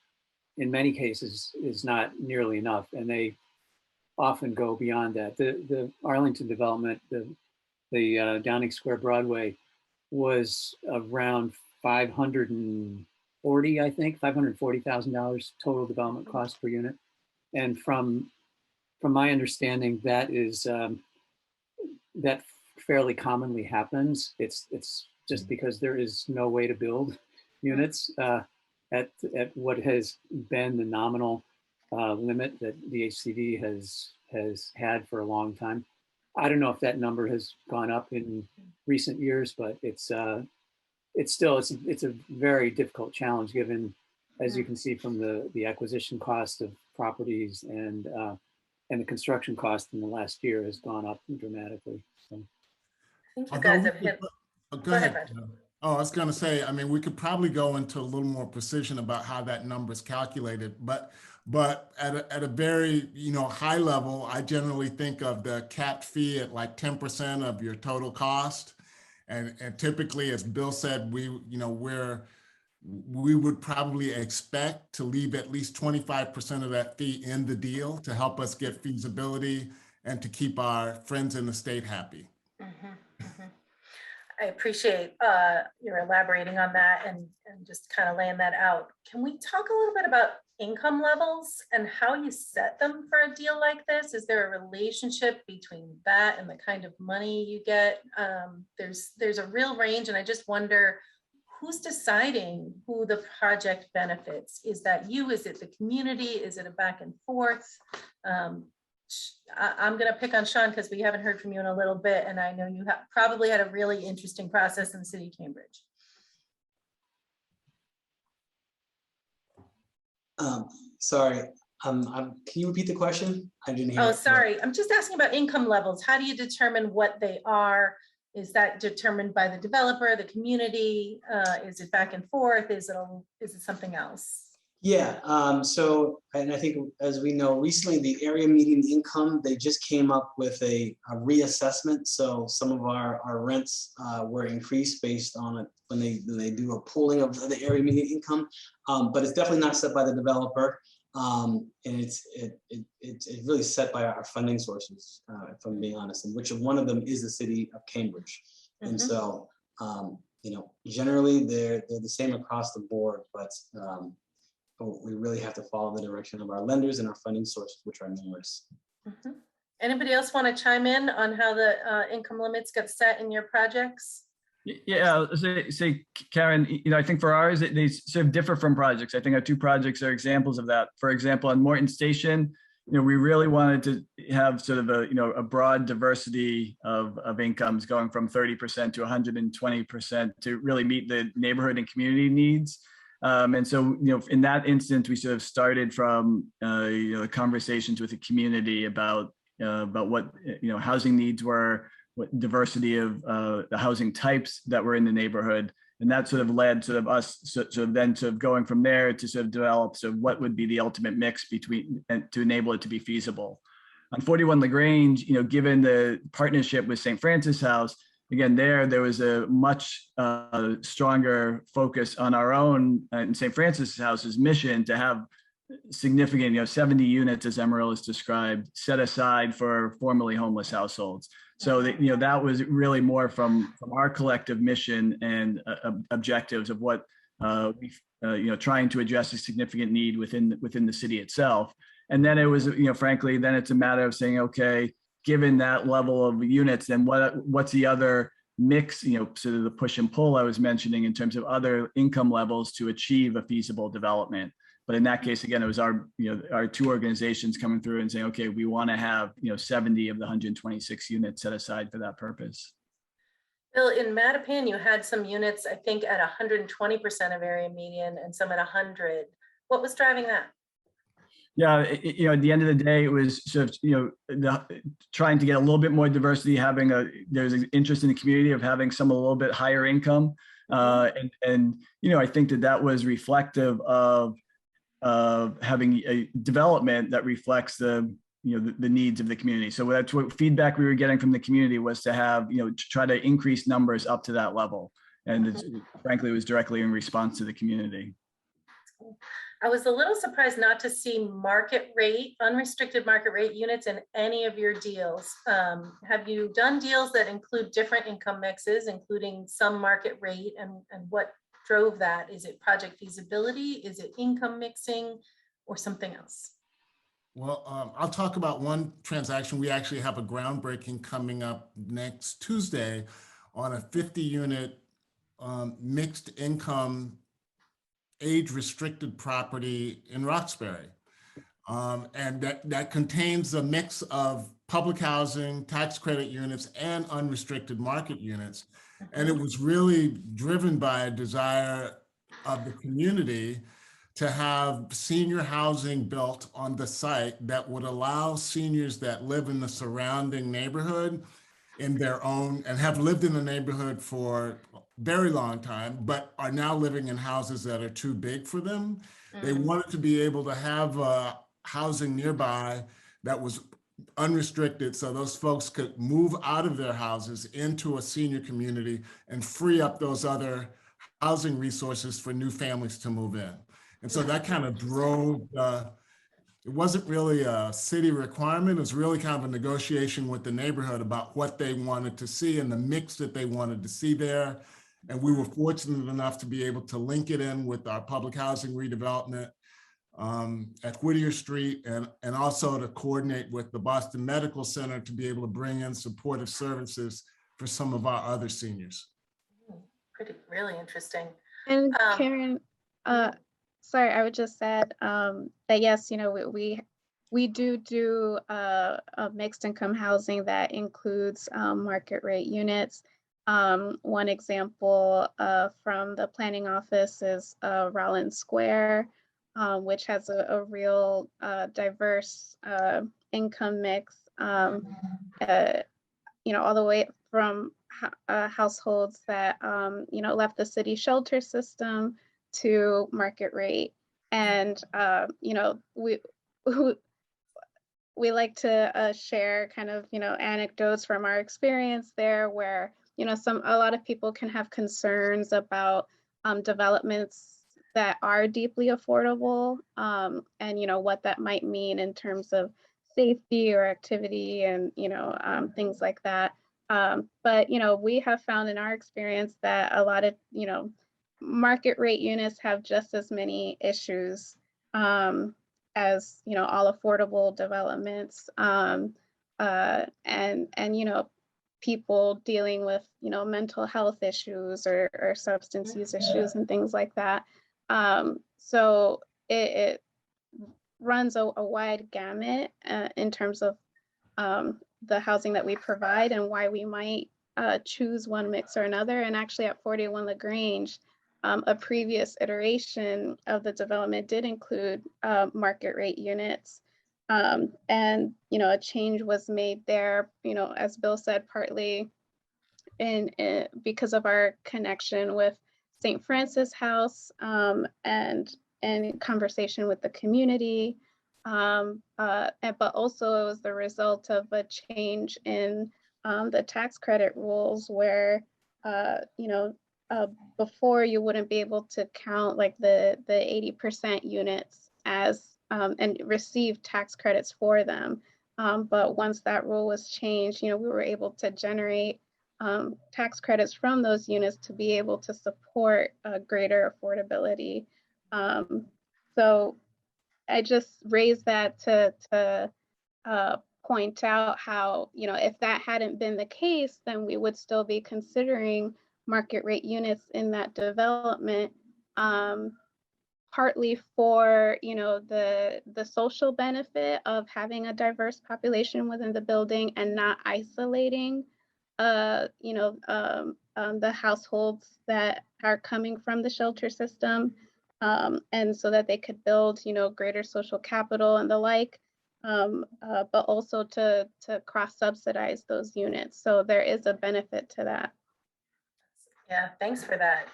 many cases is not nearly enough, and they often go beyond that. The Arlington development, the Downing Square Broadway, was around $540,000 total development cost per unit. And from my understanding, that is that fairly commonly happens. It's just because there is no way to build units at what has been the nominal limit that the HCD has had for a long time. I don't know if that number has gone up in recent years, but it's a very difficult challenge, given, as you can see from the acquisition cost of properties and the construction cost in the last year has gone up dramatically. So. I think you guys have hit. Go ahead. Oh, I was going to say, I mean, we could probably go into a little more precision about how that number is calculated, but at a very high level, I generally think of the capped fee at like 10% of your total cost, and typically, as Bill said, we would probably expect to leave at least 25% of that fee in the deal to help us get feasibility and to keep our friends in the state happy. I appreciate your elaborating on that and just kind of laying that out. Can we talk a little bit about income levels and how you set them for a deal like this? Is there a relationship between that and the kind of money you get? There's a real range, and I just wonder who's deciding who the project benefits? Is that you? Is it the community? Is it a back and forth? I'm going to pick on Sean because we haven't heard from you in a little bit, and I know you have probably had a really interesting process in the city of Cambridge. Sorry, can you repeat the question? I didn't hear. Oh, sorry. I'm just asking about income levels. How do you determine what they are? Is that determined by the developer, the community? Is it back and forth? Is it something else? Yeah, so, and I think as we know, recently the area median income, they just came up with a reassessment. So some of our rents were increased based on it when they do a pooling of the area median income. But it's definitely not set by the developer. And it's really set by our funding sources, if I'm being honest, and which one of them is the city of Cambridge. Mm-hmm. And so, you know, generally they're the same across the board, but we really have to follow the direction of our lenders and our funding sources, which are numerous. Mm-hmm. Anybody else want to chime in on how the income limits get set in your projects? Yeah, say Karen, you know, I think for ours, they sort of differ from projects. I think our two projects are examples of that. For example, on Morton Station, you know, we really wanted to have sort of a, you know, a broad diversity of incomes going from 30% to 120% to really meet the neighborhood and community needs. And so, you know, in that instance, we sort of started from, you know, conversations with the community about what, you know, housing needs were, what diversity of the housing types that were in the neighborhood. And that sort of led sort of us sort of then sort of going from there to sort of develop sort of what would be the ultimate mix between and to enable it to be feasible. On 41 LaGrange, you know, given the partnership with St. Francis House, again, there was a much stronger focus on our own and St. Francis House's mission to have significant, you know, 70 units, as Emerald has described, set aside for formerly homeless households. So that, you know, that was really more from our collective mission and objectives of what we, you know, trying to address a significant need within the city itself. And then it was, you know, frankly, then it's a matter of saying, okay, given that level of units, then what's the other mix, you know, sort of the push and pull I was mentioning in terms of other income levels to achieve a feasible development. But in that case, again, it was our, you know, our two organizations coming through and saying, okay, we want to have, you know, 70 of the 126 units set aside for that purpose. Bill, in Mattapan, you had some units, I think, at 120% of area median and some at 100. What was driving that? Yeah, you know, at the end of the day, it was sort of, you know, trying to get a little bit more diversity, there's an interest in the community of having some a little bit higher income. And you know, I think that was reflective of having a development that reflects the, you know, the needs of the community. So that's what feedback we were getting from the community was to have, you know, to try to increase numbers up to that level. And frankly, it was directly in response to the community. I was a little surprised not to see market rate, unrestricted market rate units in any of your deals. Have you done deals that include different income mixes, including some market rate, and what drove that? Is it project feasibility? Is it income mixing or something else? Well, I'll talk about one transaction. We actually have a groundbreaking coming up next Tuesday on a 50-unit mixed income age-restricted property in Roxbury. And that contains a mix of public housing, tax credit units, and unrestricted market units. And it was really driven by a desire of the community to have senior housing built on the site that would allow seniors that live in the surrounding neighborhood in their own, and have lived in the neighborhood for a very long time, but are now living in houses that are too big for them. They wanted to be able to have housing nearby that was unrestricted, so those folks could move out of their houses into a senior community and free up those other housing resources for new families to move in. And so that kind of drove it wasn't really a city requirement. It was really kind of a negotiation with the neighborhood about what they wanted to see and the mix that they wanted to see there. And we were fortunate enough to be able to link it in with our public housing redevelopment at Whittier Street, and also to coordinate with the Boston Medical Center to be able to bring in supportive services for some of our other seniors. Really interesting. And Karen, sorry, I would just add that yes, you know, we do a mixed income housing that includes market rate units. One example from the planning office is Rollins Square, which has a real diverse income mix, you know, all the way from households that, you know, left the city shelter system to market rate. And, you know, we like to share kind of, you know, anecdotes from our experience there where, you know, a lot of people can have concerns about developments that are deeply affordable, and, you know, what that might mean in terms of safety or activity and, you know, things like that. But, you know, we have found in our experience that a lot of, you know, market rate units have just as many issues as, you know, all affordable developments, and, you know, people dealing with, you know, mental health issues or substance use issues and things like that. So it runs a wide gamut in terms of the housing that we provide and why we might choose one mix or another. And actually at 41 LaGrange, a previous iteration of the development did include market rate units. And, you know, a change was made there, you know, as Bill said, partly because of our connection with St. Francis House and conversation with the community. But also it was the result of a change in the tax credit rules where, you know, before you wouldn't be able to count like the 80% units as and receive tax credits for them. But once that rule was changed, you know, we were able to generate tax credits from those units to be able to support greater affordability. So I just raised that to point out how, you know, if that hadn't been the case, then we would still be considering market rate units in that development, partly for, you know, the social benefit of having a diverse population within the building and not isolating, you know, the households that are coming from the shelter system, and so that they could build, you know, greater social capital and the like, but also to cross-subsidize those units. So there is a benefit to that. Yeah, thanks for that.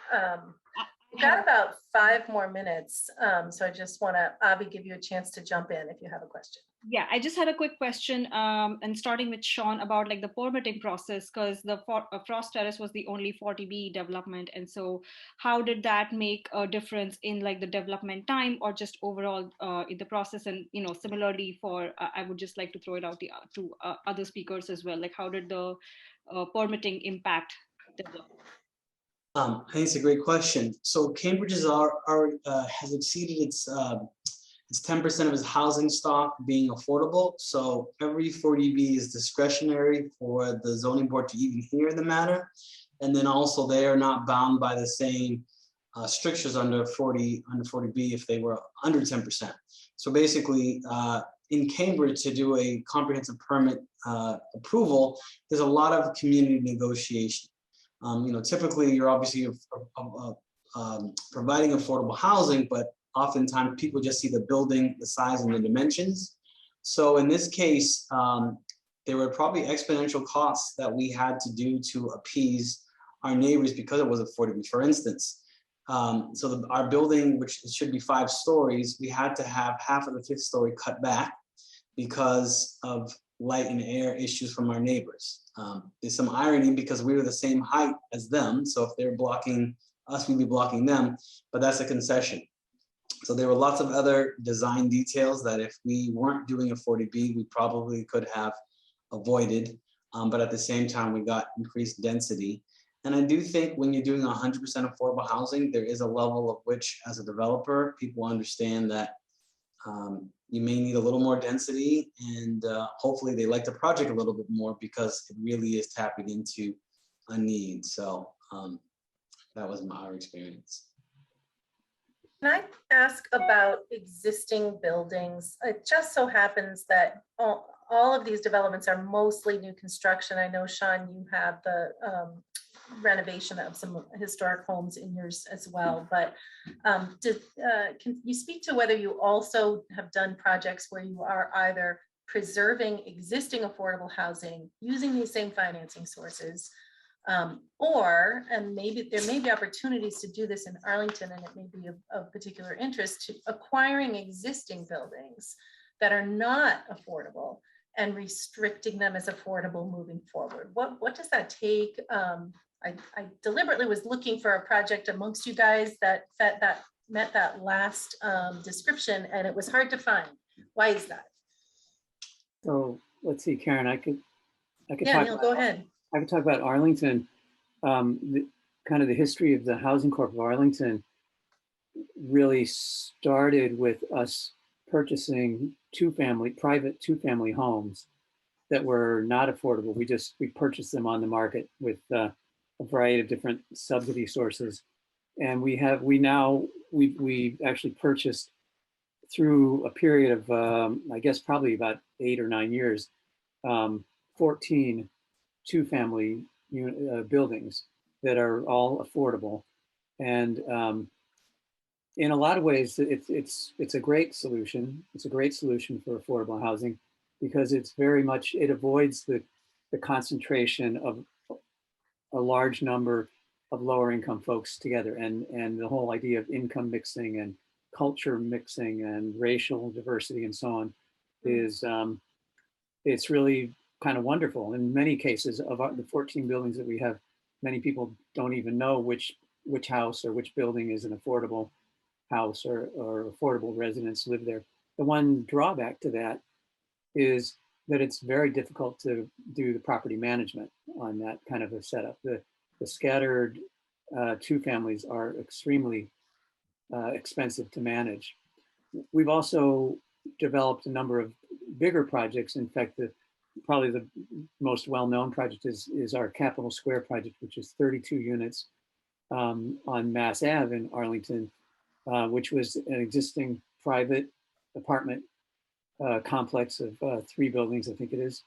We've got about 5 more minutes, so I just want to, Abby, give you a chance to jump in if you have a question. Yeah, I just had a quick question, and starting with Sean about like the permitting process, because the Frost Terrace was the only 40B development, and so how did that make a difference in like the development time or just overall in the process? And you know, similarly for I would just like to throw it out to other speakers as well. Like, how did the permitting impact development? I think it's a great question. So Cambridge has exceeded its 10% of its housing stock being affordable. So every 40B is discretionary for the zoning board to even hear the matter. And then also they are not bound by the same strictures under 40B if they were under 10%. So basically in Cambridge to do a comprehensive permit approval, there's a lot of community negotiation. You know, typically you're obviously providing affordable housing, but oftentimes people just see the building, the size and the dimensions. So in this case, there were probably exponential costs that we had to do to appease our neighbors because it was affordable. For instance, our building, which should be 5 stories, we had to have half of the 5th story cut back because of light and air issues from our neighbors. There's some irony because we were the same height as them. So if they're blocking us, we'd be blocking them, but that's a concession. So there were lots of other design details that if we weren't doing a 40B, we probably could have avoided. But at the same time, we got increased density. And I do think when you're doing 100% affordable housing, there is a level of which, as a developer, people understand that you may need a little more density, and hopefully they like the project a little bit more because it really is tapping into a need. So that was our experience. Can I ask about existing buildings? It just so happens that all of these developments are mostly new construction. I know, Sean, you have the renovation of some historic homes in yours as well, but can you speak to whether you also have done projects where you are either preserving existing affordable housing using these same financing sources, and maybe there may be opportunities to do this in Arlington, and it may be of particular interest, to acquiring existing buildings that are not affordable and restricting them as affordable moving forward? What does that take? I deliberately was looking for a project amongst you guys that met that last description, and it was hard to find. Why is that? So let's see, Karen, I could Yeah, talk Neil, about, go ahead. I could talk about Arlington. Kind of the history of the Housing Corp of Arlington really started with us purchasing private two-family homes that were not affordable. We purchased them on the market with a variety of different subsidy sources. And we actually purchased through a period of, I guess, probably about 8 or 9 years, 14 two-family buildings that are all affordable. And in a lot of ways, it's a great solution. It's a great solution for affordable housing because it avoids the concentration of a large number of lower income folks together, and the whole idea of income mixing and culture mixing and racial diversity and so on is it's really kind of wonderful. In many cases of the 14 buildings that we have, many people don't even know which house or which building is an affordable house or affordable residents live there. The one drawback to that is that it's very difficult to do the property management on that kind of a setup. The scattered two families are extremely expensive to manage. We've also developed a number of bigger projects. In fact, probably the most well-known project is our Capitol Square project, which is 32 units on Mass Ave in Arlington, which was an existing private apartment complex of 3 buildings, I think it is,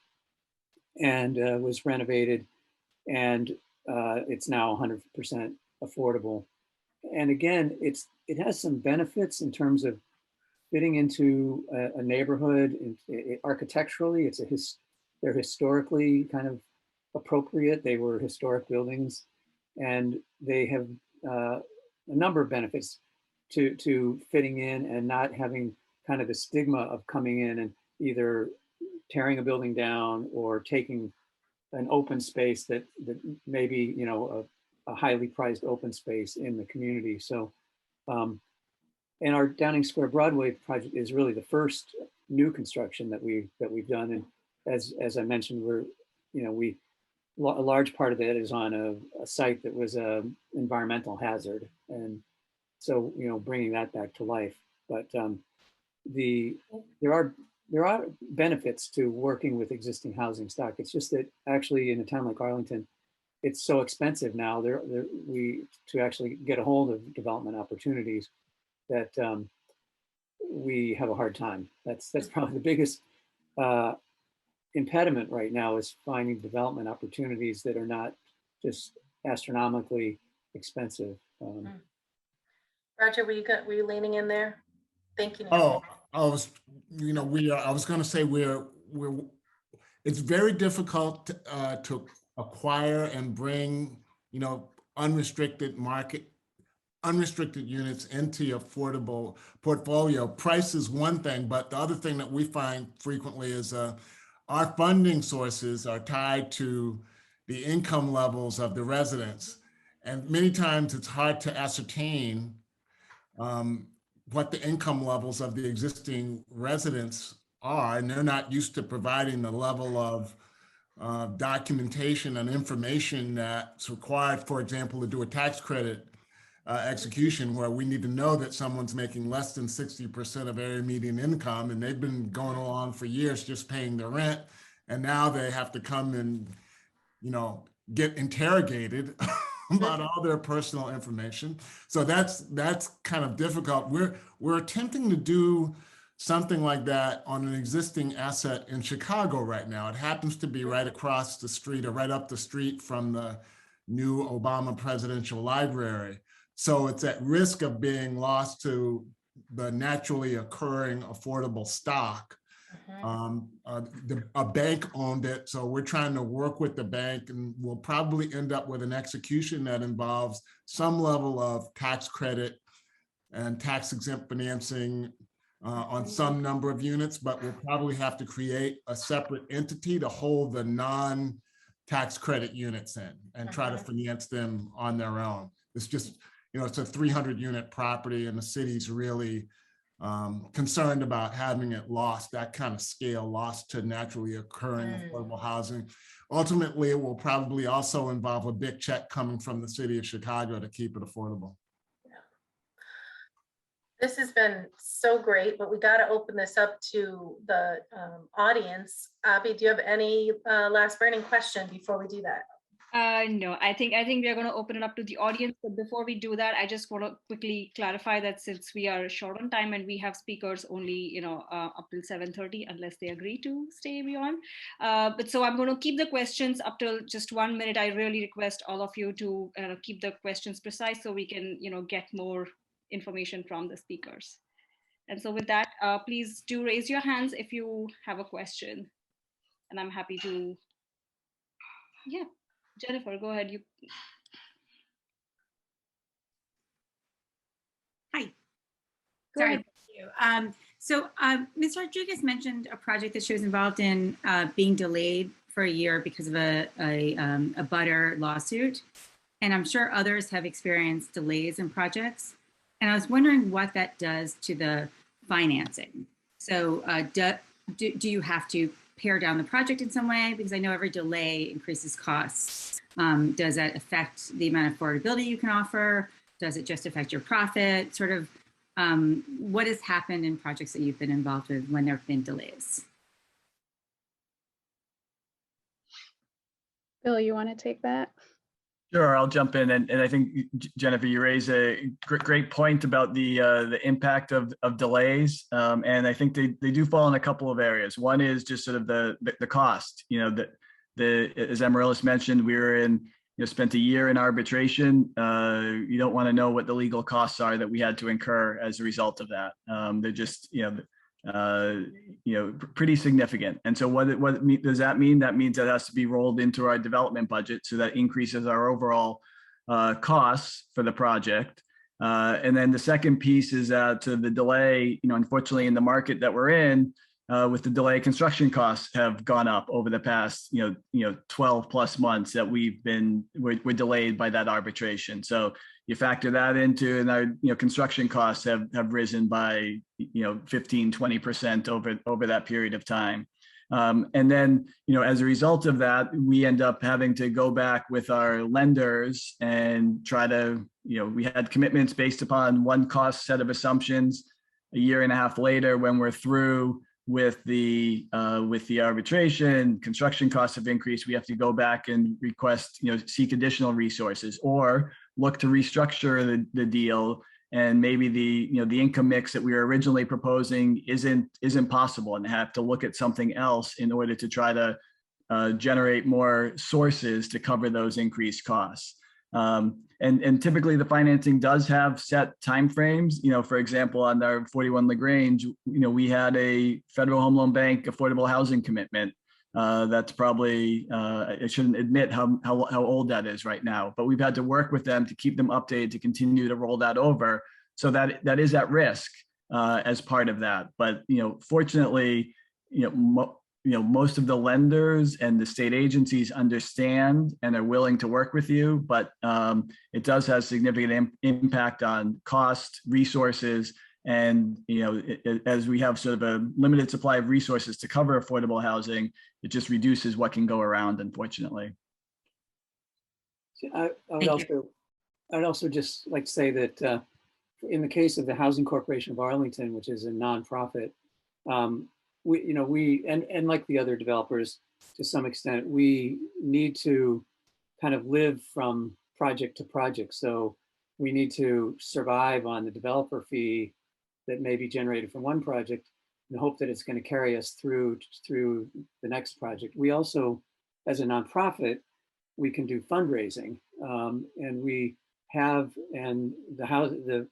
and was renovated, and it's now 100% affordable. And again, it has some benefits in terms of fitting into a neighborhood. Architecturally, they're historically kind of appropriate. They were historic buildings, and they have a number of benefits to fitting in and not having kind of the stigma of coming in and either tearing a building down or taking an open space that maybe, you know, a highly prized open space in the community. So, and our Downing Square Broadway project is really the first new construction that we've done. And as I mentioned, a large part of that is on a site that was an environmental hazard, and so, you know, bringing that back to life. But there are benefits to working with existing housing stock. It's just that actually in a town like Arlington, it's so expensive now to actually get a hold of development opportunities that we have a hard time. That's probably the biggest impediment right now, is finding development opportunities that are not just astronomically expensive. Roger, were you leaning in there? Thank you. Oh, I was going to say it's very difficult to acquire and bring, unrestricted units into your affordable portfolio. Price is one thing, but the other thing that we find frequently is our funding sources are tied to the income levels of the residents. And many times it's hard to ascertain what the income levels of the existing residents are, and they're not used to providing the level of documentation and information that's required, for example, to do a tax credit execution, where we need to know that someone's making less than 60% of area median income, and they've been going along for years just paying their rent, and now they have to come and, you know, get interrogated about all their personal information. So that's kind of difficult. We're attempting to do something like that on an existing asset in Chicago right now. It happens to be right across the street or right up the street from the new Obama Presidential Library. So it's at risk of being lost to the naturally occurring affordable stock. A bank owned it, so we're trying to work with the bank, and we'll probably end up with an execution that involves some level of tax credit and tax exempt financing on some number of units, but we'll probably have to create a separate entity to hold the non-tax credit units in and try to finance them on their own. It's just, you know, it's a 300 unit property, and the city's really concerned about having it lost, that kind of scale lost to naturally occurring affordable housing. Ultimately, it will probably also involve a big check coming from the city of Chicago to keep it affordable. This has been so great, but we got to open this up to the audience. Abby, do you have any last burning question before we do that? No, I think we are going to open it up to the audience. But before we do that, I just want to quickly clarify that since we are short on time and we have speakers only, up till 7:30, unless they agree to stay beyond. But so I'm going to keep the questions up till just 1 minute. I really request all of you to keep the questions precise so we can, get more information from the speakers. And so with that, please do raise your hands if you have a question. And I'm happy to, Jennifer, go ahead. Hi. Go Sorry. ahead. Thank you. Ms. Rodriguez mentioned a project that she was involved in being delayed for a year because of a butter lawsuit. And I'm sure others have experienced delays in projects. And I was wondering what that does to the financing. So do you have to pare down the project in some way? Because I know every delay increases costs. Does that affect the amount of affordability you can offer? Does it just affect your profit? Sort of what has happened in projects that you've been involved with when there have been delays? Bill, you want to take that? Sure, I'll jump in, and I think Jennifer, you raise a great point about the impact of delays, and I think they do fall in a couple of areas. One is just sort of the cost. As Amaryllis mentioned, we were spent a year in arbitration. You don't want to know what the legal costs are that we had to incur as a result of that. They're just pretty significant. And so what does that mean? That means that has to be rolled into our development budget, so that increases our overall costs for the project. And then the second piece is to the delay. Unfortunately, in the market that we're in, with the delay, construction costs have gone up over the past 12 plus months that we're delayed by that arbitration. So you factor that into, and our construction costs have risen by 15-20% over that period of time. And then as a result of that, we end up having to go back with our lenders and try to we had commitments based upon one cost set of assumptions. A year and a half later, when we're through with the arbitration, construction costs have increased. We have to go back and request, seek additional resources, or look to restructure the deal. And maybe the income mix that we were originally proposing isn't possible, and have to look at something else in order to try to generate more sources to cover those increased costs. And typically the financing does have set timeframes. For example, on our 41 LaGrange, we had a Federal Home Loan Bank affordable housing commitment. That's probably, I shouldn't admit how old that is right now, but we've had to work with them to keep them updated to continue to roll that over. So that is at risk as part of that. But, fortunately, most of the lenders and the state agencies understand and are willing to work with you, but it does have significant impact on cost, resources, And, as we have sort of a limited supply of resources to cover affordable housing, it just reduces what can go around, unfortunately. I would Thank you. also just like to say that in the case of the Housing Corporation of Arlington, which is a nonprofit, we like the other developers to some extent, we need to kind of live from project to project. So we need to survive on the developer fee that may be generated from one project and hope that it's going to carry us through the next project. We also, as a nonprofit, we can do fundraising, and we have, and the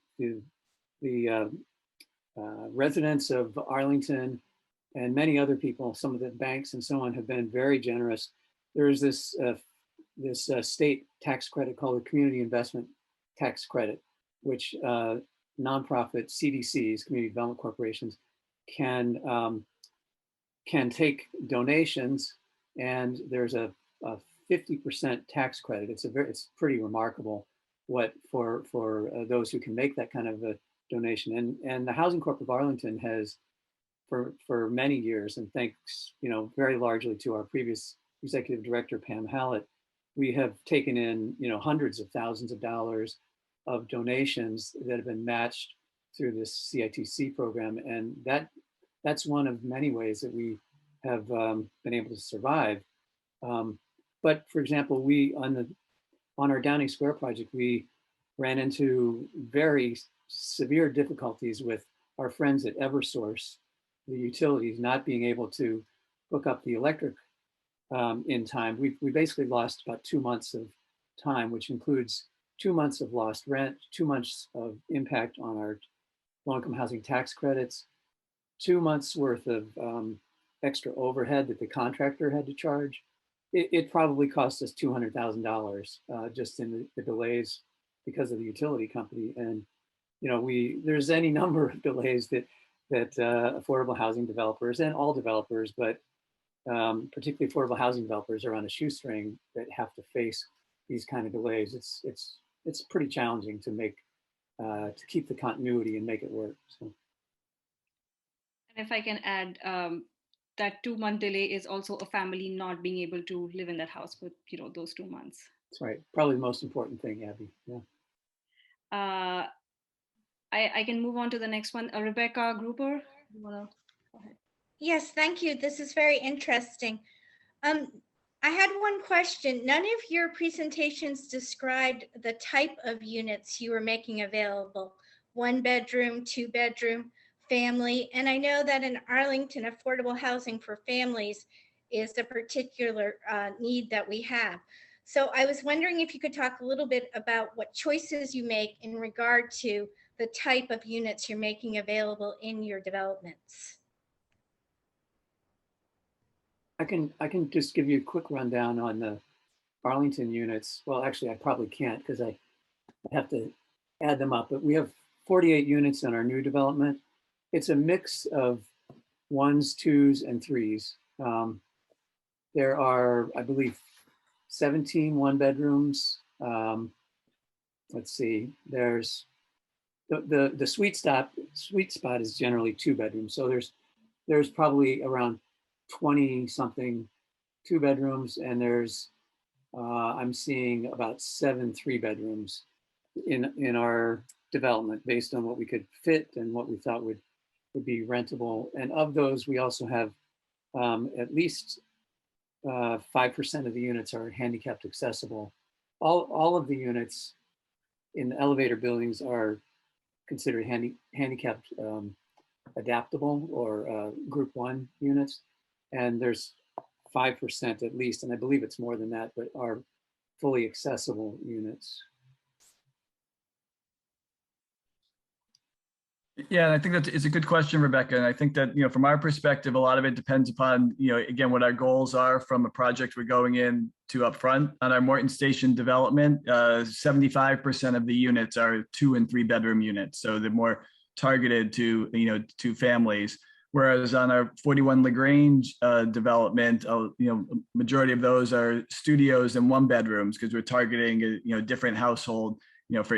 residents of Arlington and many other people, some of the banks and so on, have been very generous. There is this state tax credit called the Community Investment Tax Credit, which nonprofit CDCs, community development corporations, can take donations, and there's a 50% tax credit. It's pretty remarkable for those who can make that kind of a donation. And the Housing Corp of Arlington has for many years, and thanks very largely to our previous executive director Pam Hallett, we have taken in hundreds of thousands of dollars of donations that have been matched through this CITC program, and that's one of many ways that we have been able to survive. But for example, we on our Downing Square project, we ran into very severe difficulties with our friends at Eversource, the utilities, not being able to hook up the electric in time. We basically lost about 2 months of time, which includes 2 months of lost rent, 2 months of impact on our low-income housing tax credits, 2 months worth of extra overhead that the contractor had to charge. It probably cost us $200,000 just in the delays because of the utility company. And there's any number of delays that affordable housing developers and all developers, but particularly affordable housing developers, are on a shoestring that have to face these kind of delays. It's pretty challenging to keep the continuity and make it work. So. And if I can add, that 2 month delay is also a family not being able to live in that house for those 2 months. That's right. Probably the most important thing, Abby. Yeah. I can move on to the next one. Rebecca Gruber, you wanna go ahead? Yes, thank you. This is very interesting. I had one question. None of your presentations described the type of units you were making available: 1 bedroom, 2 bedroom, family. And I know that in Arlington, affordable housing for families is a particular need that we have. So I was wondering if you could talk a little bit about what choices you make in regard to the type of units you're making available in your developments. I can just give you a quick rundown on the Arlington units. Well, actually, I probably can't because I have to add them up. But we have 48 units in our new development. It's a mix of 1s, 2s, and 3s. There are, I believe, 17 1-bedrooms. Let's see. There's the sweet spot is generally 2 bedrooms. So there's probably around 20 something 2 bedrooms, and there's I'm seeing about 7 3 bedrooms in our development based on what we could fit and what we thought would be rentable. And of those, we also have at least 5% of the units are handicapped accessible. All of the units in the elevator buildings are considered handicapped adaptable or group 1 units. And there's 5% at least, and I believe it's more than that, but are fully accessible units. Yeah, and I think that it's a good question, Rebecca. And I think that, from our perspective, a lot of it depends upon, again, what our goals are from a project we're going in to up front. On our Morton Station development, 75% of the units are 2 and 3 bedroom units. So they're more targeted to families. Whereas on our 41 LaGrange development, majority of those are studios and 1 bedrooms because we're targeting a different household for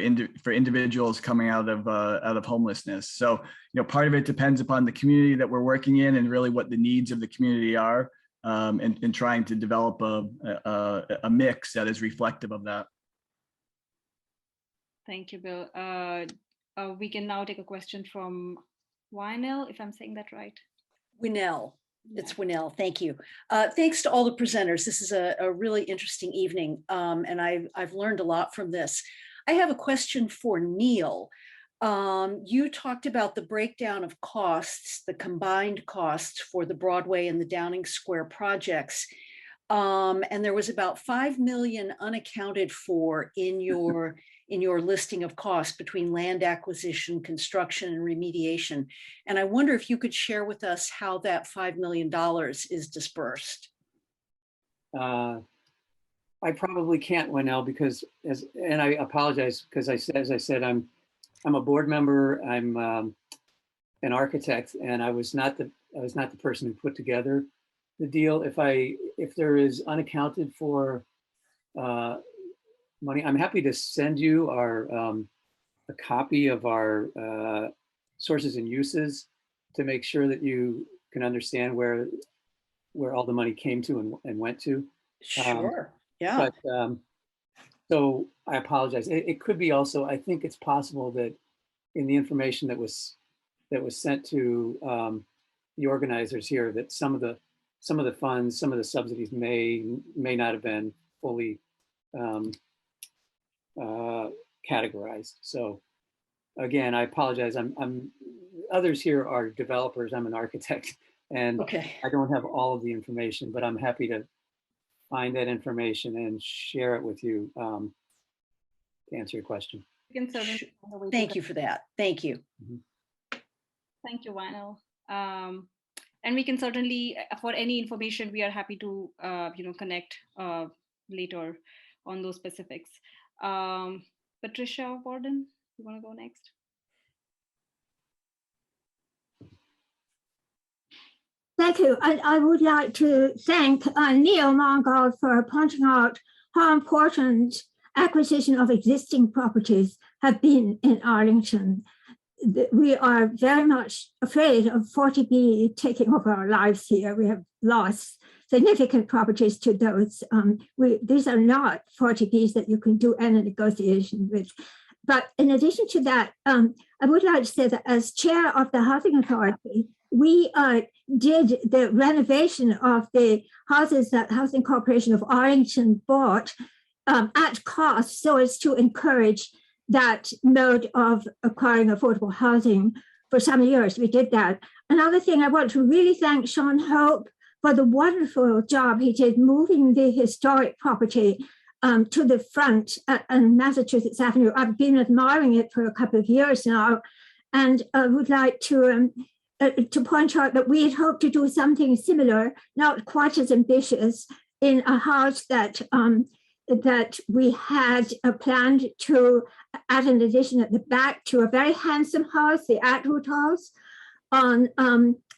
individuals coming out of homelessness. So, part of it depends upon the community that we're working in and really what the needs of the community are, and trying to develop a mix that is reflective of that. Thank you, Bill. We can now take a question from Wynel, if I'm saying that right. Winnell. It's Winnell. Thank you. Thanks to all the presenters. This is a really interesting evening, and I've learned a lot from this. I have a question for Neil. You talked about the breakdown of costs, the combined costs for the Broadway and the Downing Square projects. And there was about 5 million unaccounted for in your listing of costs between land acquisition, construction, and remediation. And I wonder if you could share with us how that $5 million is dispersed. I probably can't, Winnell, because and I apologize because as I said, I'm a board member. I'm an architect, and I was not the person who put together the deal. If there is unaccounted for money, I'm happy to send you a copy of our sources and uses to make sure that you can understand where all the money came to and went to. Sure. Yeah. But so I apologize. It could be also, I think it's possible that in the information that was sent to the organizers here, that some of the funds, some of the subsidies may not have been fully categorized. So again, I apologize. Others here are developers. I'm an architect, and Okay. I don't have all of the information, but I'm happy to find that information and share it with you to answer your question. Thank you for that. Thank you. Thank you, Wynel. And we can certainly, for any information, we are happy to, connect later on those specifics. Patricia Warden, you want to go next? Thank you. I would like to thank Neil Mangold for pointing out how important acquisition of existing properties have been in Arlington. We are very much afraid of 40B taking over our lives here. We have lost significant properties to those. These are not 40Bs that you can do any negotiation with. But in addition to that, I would like to say that as chair of the Housing Authority, we did the renovation of the houses that Housing Corporation of Arlington bought at cost, so as to encourage that mode of acquiring affordable housing. For some years, we did that. Another thing, I want to really thank Sean Hope for the wonderful job he did moving the historic property to the front on Massachusetts Avenue. I've been admiring it for a couple of years now, and I would like to point out that we had hoped to do something similar, not quite as ambitious, in a house that we had planned to add an addition at the back to a very handsome house, the Atwood House on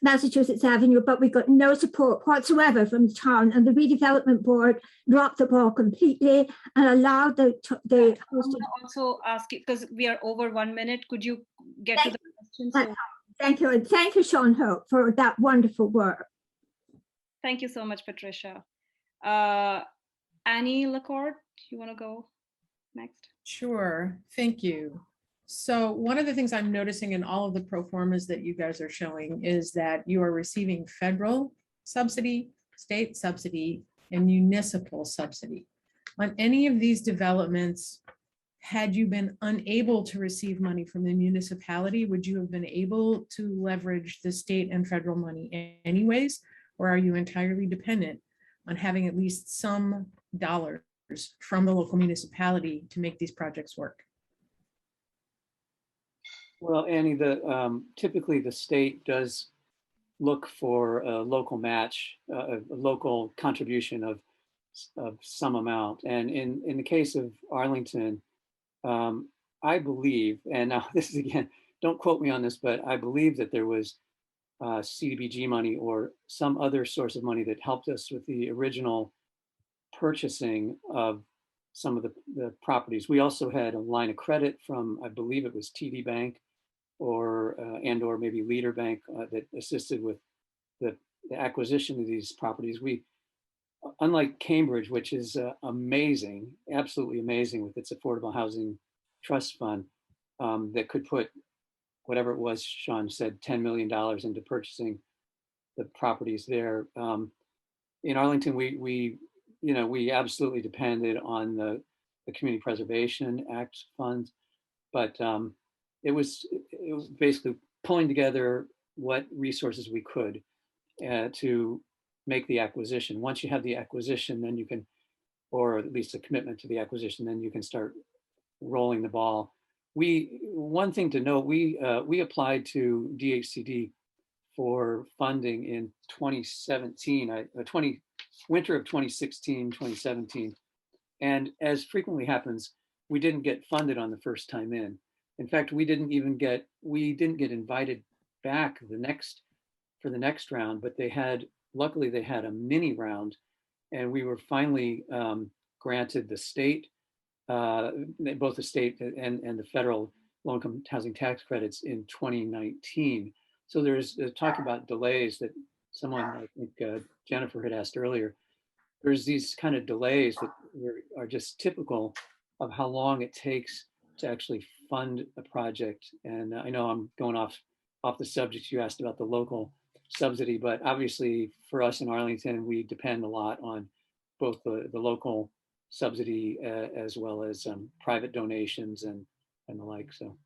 Massachusetts Avenue, but we got no support whatsoever from the town, and the redevelopment board dropped the ball completely and allowed the house to also ask you, because we are over 1 minute, could you get to the questions? So... Thank you, and thank you, Sean Hope, for that wonderful work. Thank you so much, Patricia. Annie Lacourt, you want to go next? Sure, thank you. So one of the things I'm noticing in all of the pro formas that you guys are showing is that you are receiving federal subsidy, state subsidy, and municipal subsidy. On any of these developments, had you been unable to receive money from the municipality, would you have been able to leverage the state and federal money anyways? Or are you entirely dependent on having at least some dollars from the local municipality to make these projects work? Well, Annie, typically the state does look for a local match, a local contribution of some amount. And in the case of Arlington, I believe, and now this is again, don't quote me on this, but I believe that there was CDBG money or some other source of money that helped us with the original purchasing of some of the properties. We also had a line of credit from, I believe it was TD Bank or maybe Leader Bank that assisted with the acquisition of these properties. We, unlike Cambridge, which is amazing, absolutely amazing with its affordable housing trust fund that could put whatever it was, Sean said, $10 million into purchasing the properties there. In Arlington, we absolutely depended on the Community Preservation Act funds, but it was basically pulling together what resources we could to make the acquisition. Once you have the acquisition, then you can, or at least a commitment to the acquisition, then you can start rolling the ball. One thing to note, we applied to DHCD for funding in 2017, winter of 2016, 2017. And as frequently happens, we didn't get funded on the first time in. In fact, we didn't get invited back for the next round, but luckily they had a mini round, and we were finally granted the state, both the state and the federal low-income housing tax credits in 2019. So there's talking about delays that someone, I think Jennifer had asked earlier. There's these kind of delays that are just typical of how long it takes to actually fund a project. And I know I'm going off the subject. You asked about the local subsidy, but obviously for us in Arlington, we depend a lot on both the local subsidy as well as private donations and the like. So.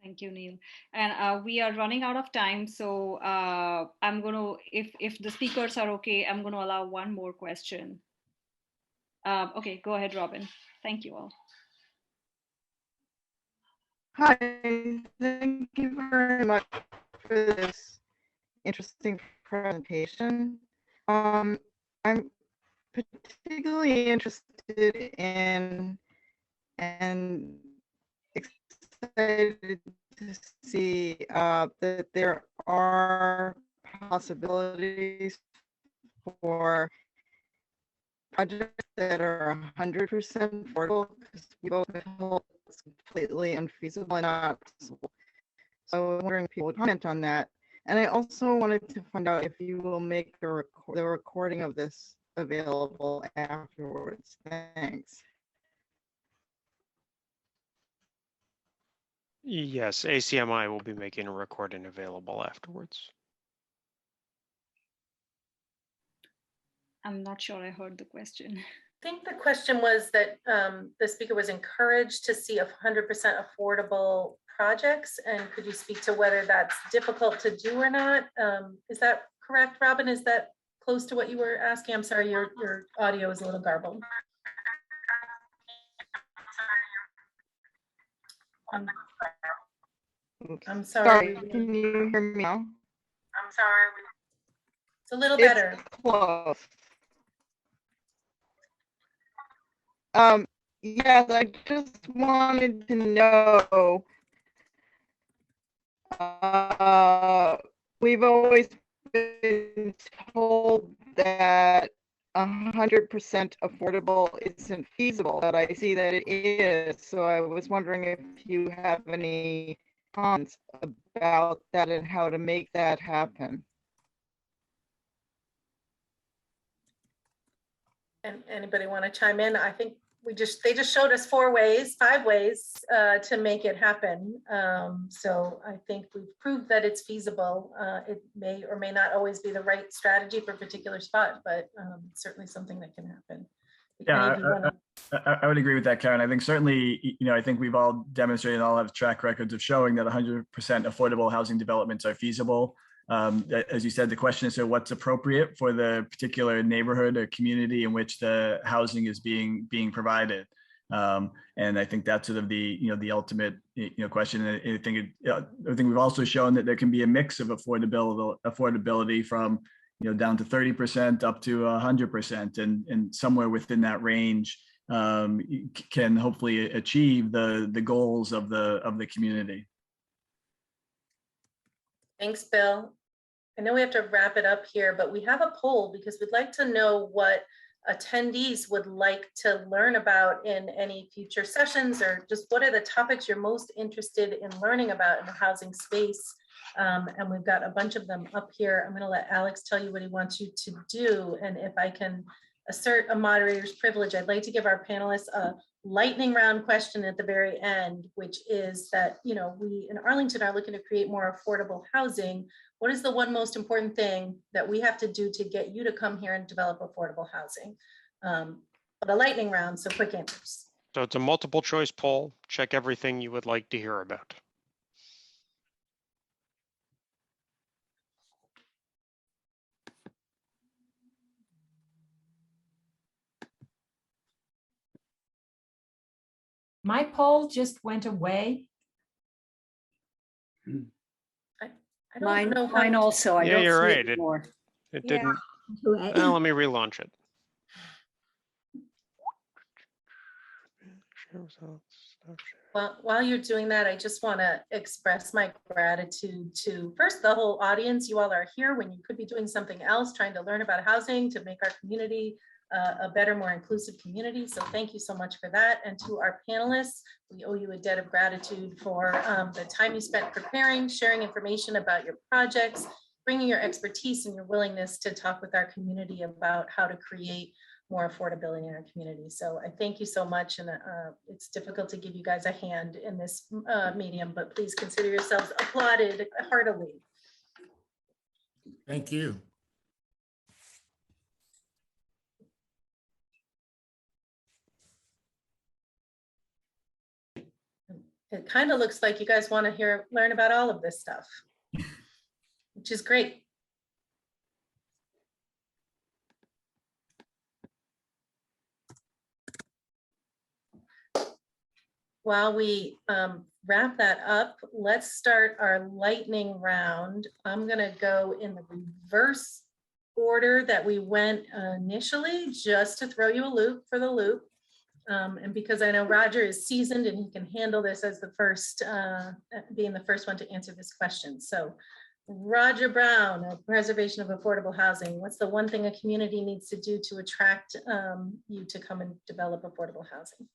Thank you, Neil. And we are running out of time. So I'm going to, if the speakers are okay, I'm going to allow one more question. Okay, go ahead, Robin. Thank you all. Hi, thank you very much for this interesting presentation. I'm particularly interested in and excited to see that there are possibilities for projects that are 100% affordable, because we both feel it's completely unfeasible and not possible. So I'm wondering if people would comment on that. And I also wanted to find out if you will make the recording of this available afterwards. Thanks. Yes, ACMI will be making a recording available afterwards. I'm not sure I heard the question. I think the question was that the speaker was encouraged to see 100% affordable projects, and could you speak to whether that's difficult to do or not? Is that correct, Robin? Is that close to what you were asking? I'm sorry, your audio is a little garbled. I'm sorry. Can you hear me now? I'm sorry. It's a little better. It's close. Yes, I just wanted to know, we've always been told that 100% affordable isn't feasible, but I see that it is. So I was wondering if you have any comments about that and how to make that happen. And anybody want to chime in? I think they just showed us 5 ways to make it happen. So I think we've proved that it's feasible. It may or may not always be the right strategy for a particular spot, but certainly something that can happen. Yeah, I would agree with that, Karen. I think certainly, I think we've all demonstrated, all have track records of showing that 100% affordable housing developments are feasible. As you said, the question is, so what's appropriate for the particular neighborhood or community in which the housing is being provided? And I think that's sort of the ultimate question. And I think we've also shown that there can be a mix of affordability from down to 30% up to 100%, and somewhere within that range can hopefully achieve the goals of the community. Thanks, Bill. I know we have to wrap it up here, but we have a poll because we'd like to know what attendees would like to learn about in any future sessions, or just what are the topics you're most interested in learning about in the housing space. And we've got a bunch of them up here. I'm going to let Alex tell you what he wants you to do. And if I can assert a moderator's privilege, I'd like to give our panelists a lightning round question at the very end, which is that, you know, we in Arlington are looking to create more affordable housing. What is the one most important thing that we have to do to get you to come here and develop affordable housing? But a lightning round, so quick answers. So it's a multiple choice poll. Check everything you would like to hear about. My poll just went away. I don't know Mine also. I Yeah, don't you're see right. it anymore. It Yeah. didn't. Well, let me relaunch it. Well, while you're doing that, I just want to express my gratitude to first the whole audience. You all are here when you could be doing something else, trying to learn about housing to make our community a better, more inclusive community. So thank you so much for that. And to our panelists, we owe you a debt of gratitude for the time you spent preparing, sharing information about your projects, bringing your expertise and your willingness to talk with our community about how to create more affordability in our community. So I thank you so much. And it's difficult to give you guys a hand in this medium, but please consider yourselves applauded heartily. Thank you. It kind of looks like you guys want to learn about all of this stuff, which is great. While we wrap that up, let's start our lightning round. I'm going to go in the reverse order that we went initially, just to throw you a loop for the loop. And because I know Roger is seasoned and he can handle this as the first, being the first one to answer this question. So Roger Brown, preservation of affordable housing. What's the one thing a community needs to do to attract you to come and develop affordable housing?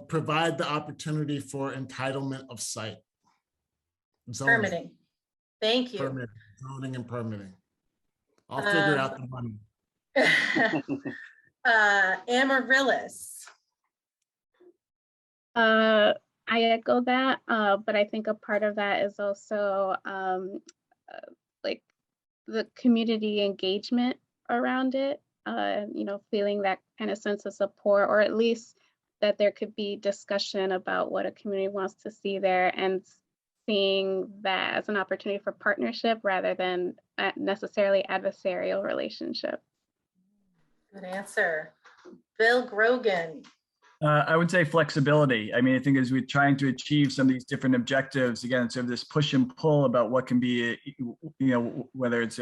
Provide the opportunity for entitlement of site. Zoning. Permitting. Thank you. Permitting, zoning and permitting. I'll figure out the money. Amaryllis. I echo that, but I think a part of that is also like the community engagement around it, you know, feeling that kind of sense of support, or at least that there could be discussion about what a community wants to see there, and seeing that as an opportunity for partnership rather than necessarily adversarial relationship. Good answer. Bill Grogan. I would say flexibility. I mean, I think as we're trying to achieve some of these different objectives, again, sort of this push and pull about what can be, you know, whether it's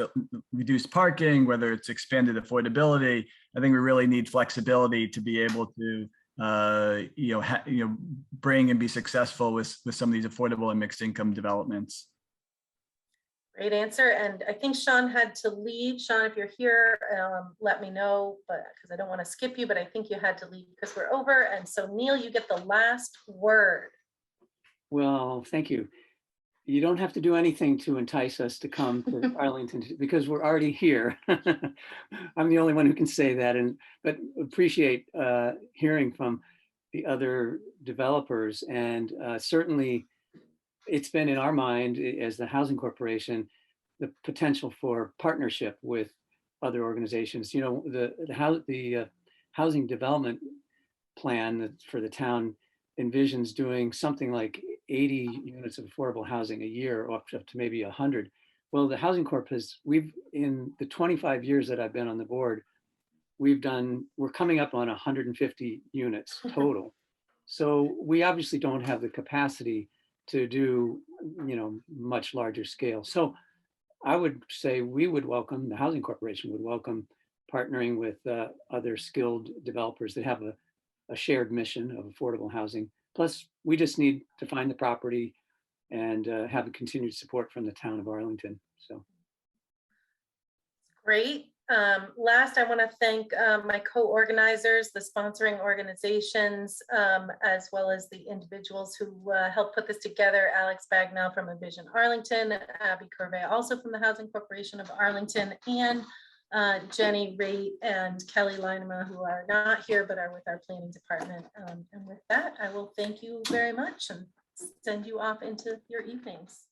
reduced parking, whether it's expanded affordability, I think we really need flexibility to be able to, you know, bring and be successful with some of these affordable and mixed income developments. Great answer. And I think Sean had to leave. Sean, if you're here, let me know, but because I don't want to skip you, but I think you had to leave because we're over. And so Neil, you get the last word. Well, thank you. You don't have to do anything to entice us to come to Arlington because we're already here. I'm the only one who can say that, but appreciate hearing from the other developers, and certainly it's been in our mind as the Housing Corporation, the potential for partnership with other organizations. You know, the housing development plan for the town envisions doing something like 80 units of affordable housing a year, or up to maybe 100. Well, the Housing Corp we've, in the 25 years that I've been on the board, we're coming up on 150 units total. So we obviously don't have the capacity to do, you know, much larger scale. So I would say the Housing Corporation would welcome partnering with other skilled developers that have a shared mission of affordable housing. Plus, we just need to find the property and have a continued support from the town of Arlington. So Great. Last, I want to thank my co-organizers, the sponsoring organizations, as well as the individuals who helped put this together. Alex Bagnell from Envision Arlington, Abby Corvée, also from the Housing Corporation of Arlington, and Jenny Raitt and Kelly Linema, who are not here but are with our planning department. And with that, I will thank you very much and send you off into your evenings.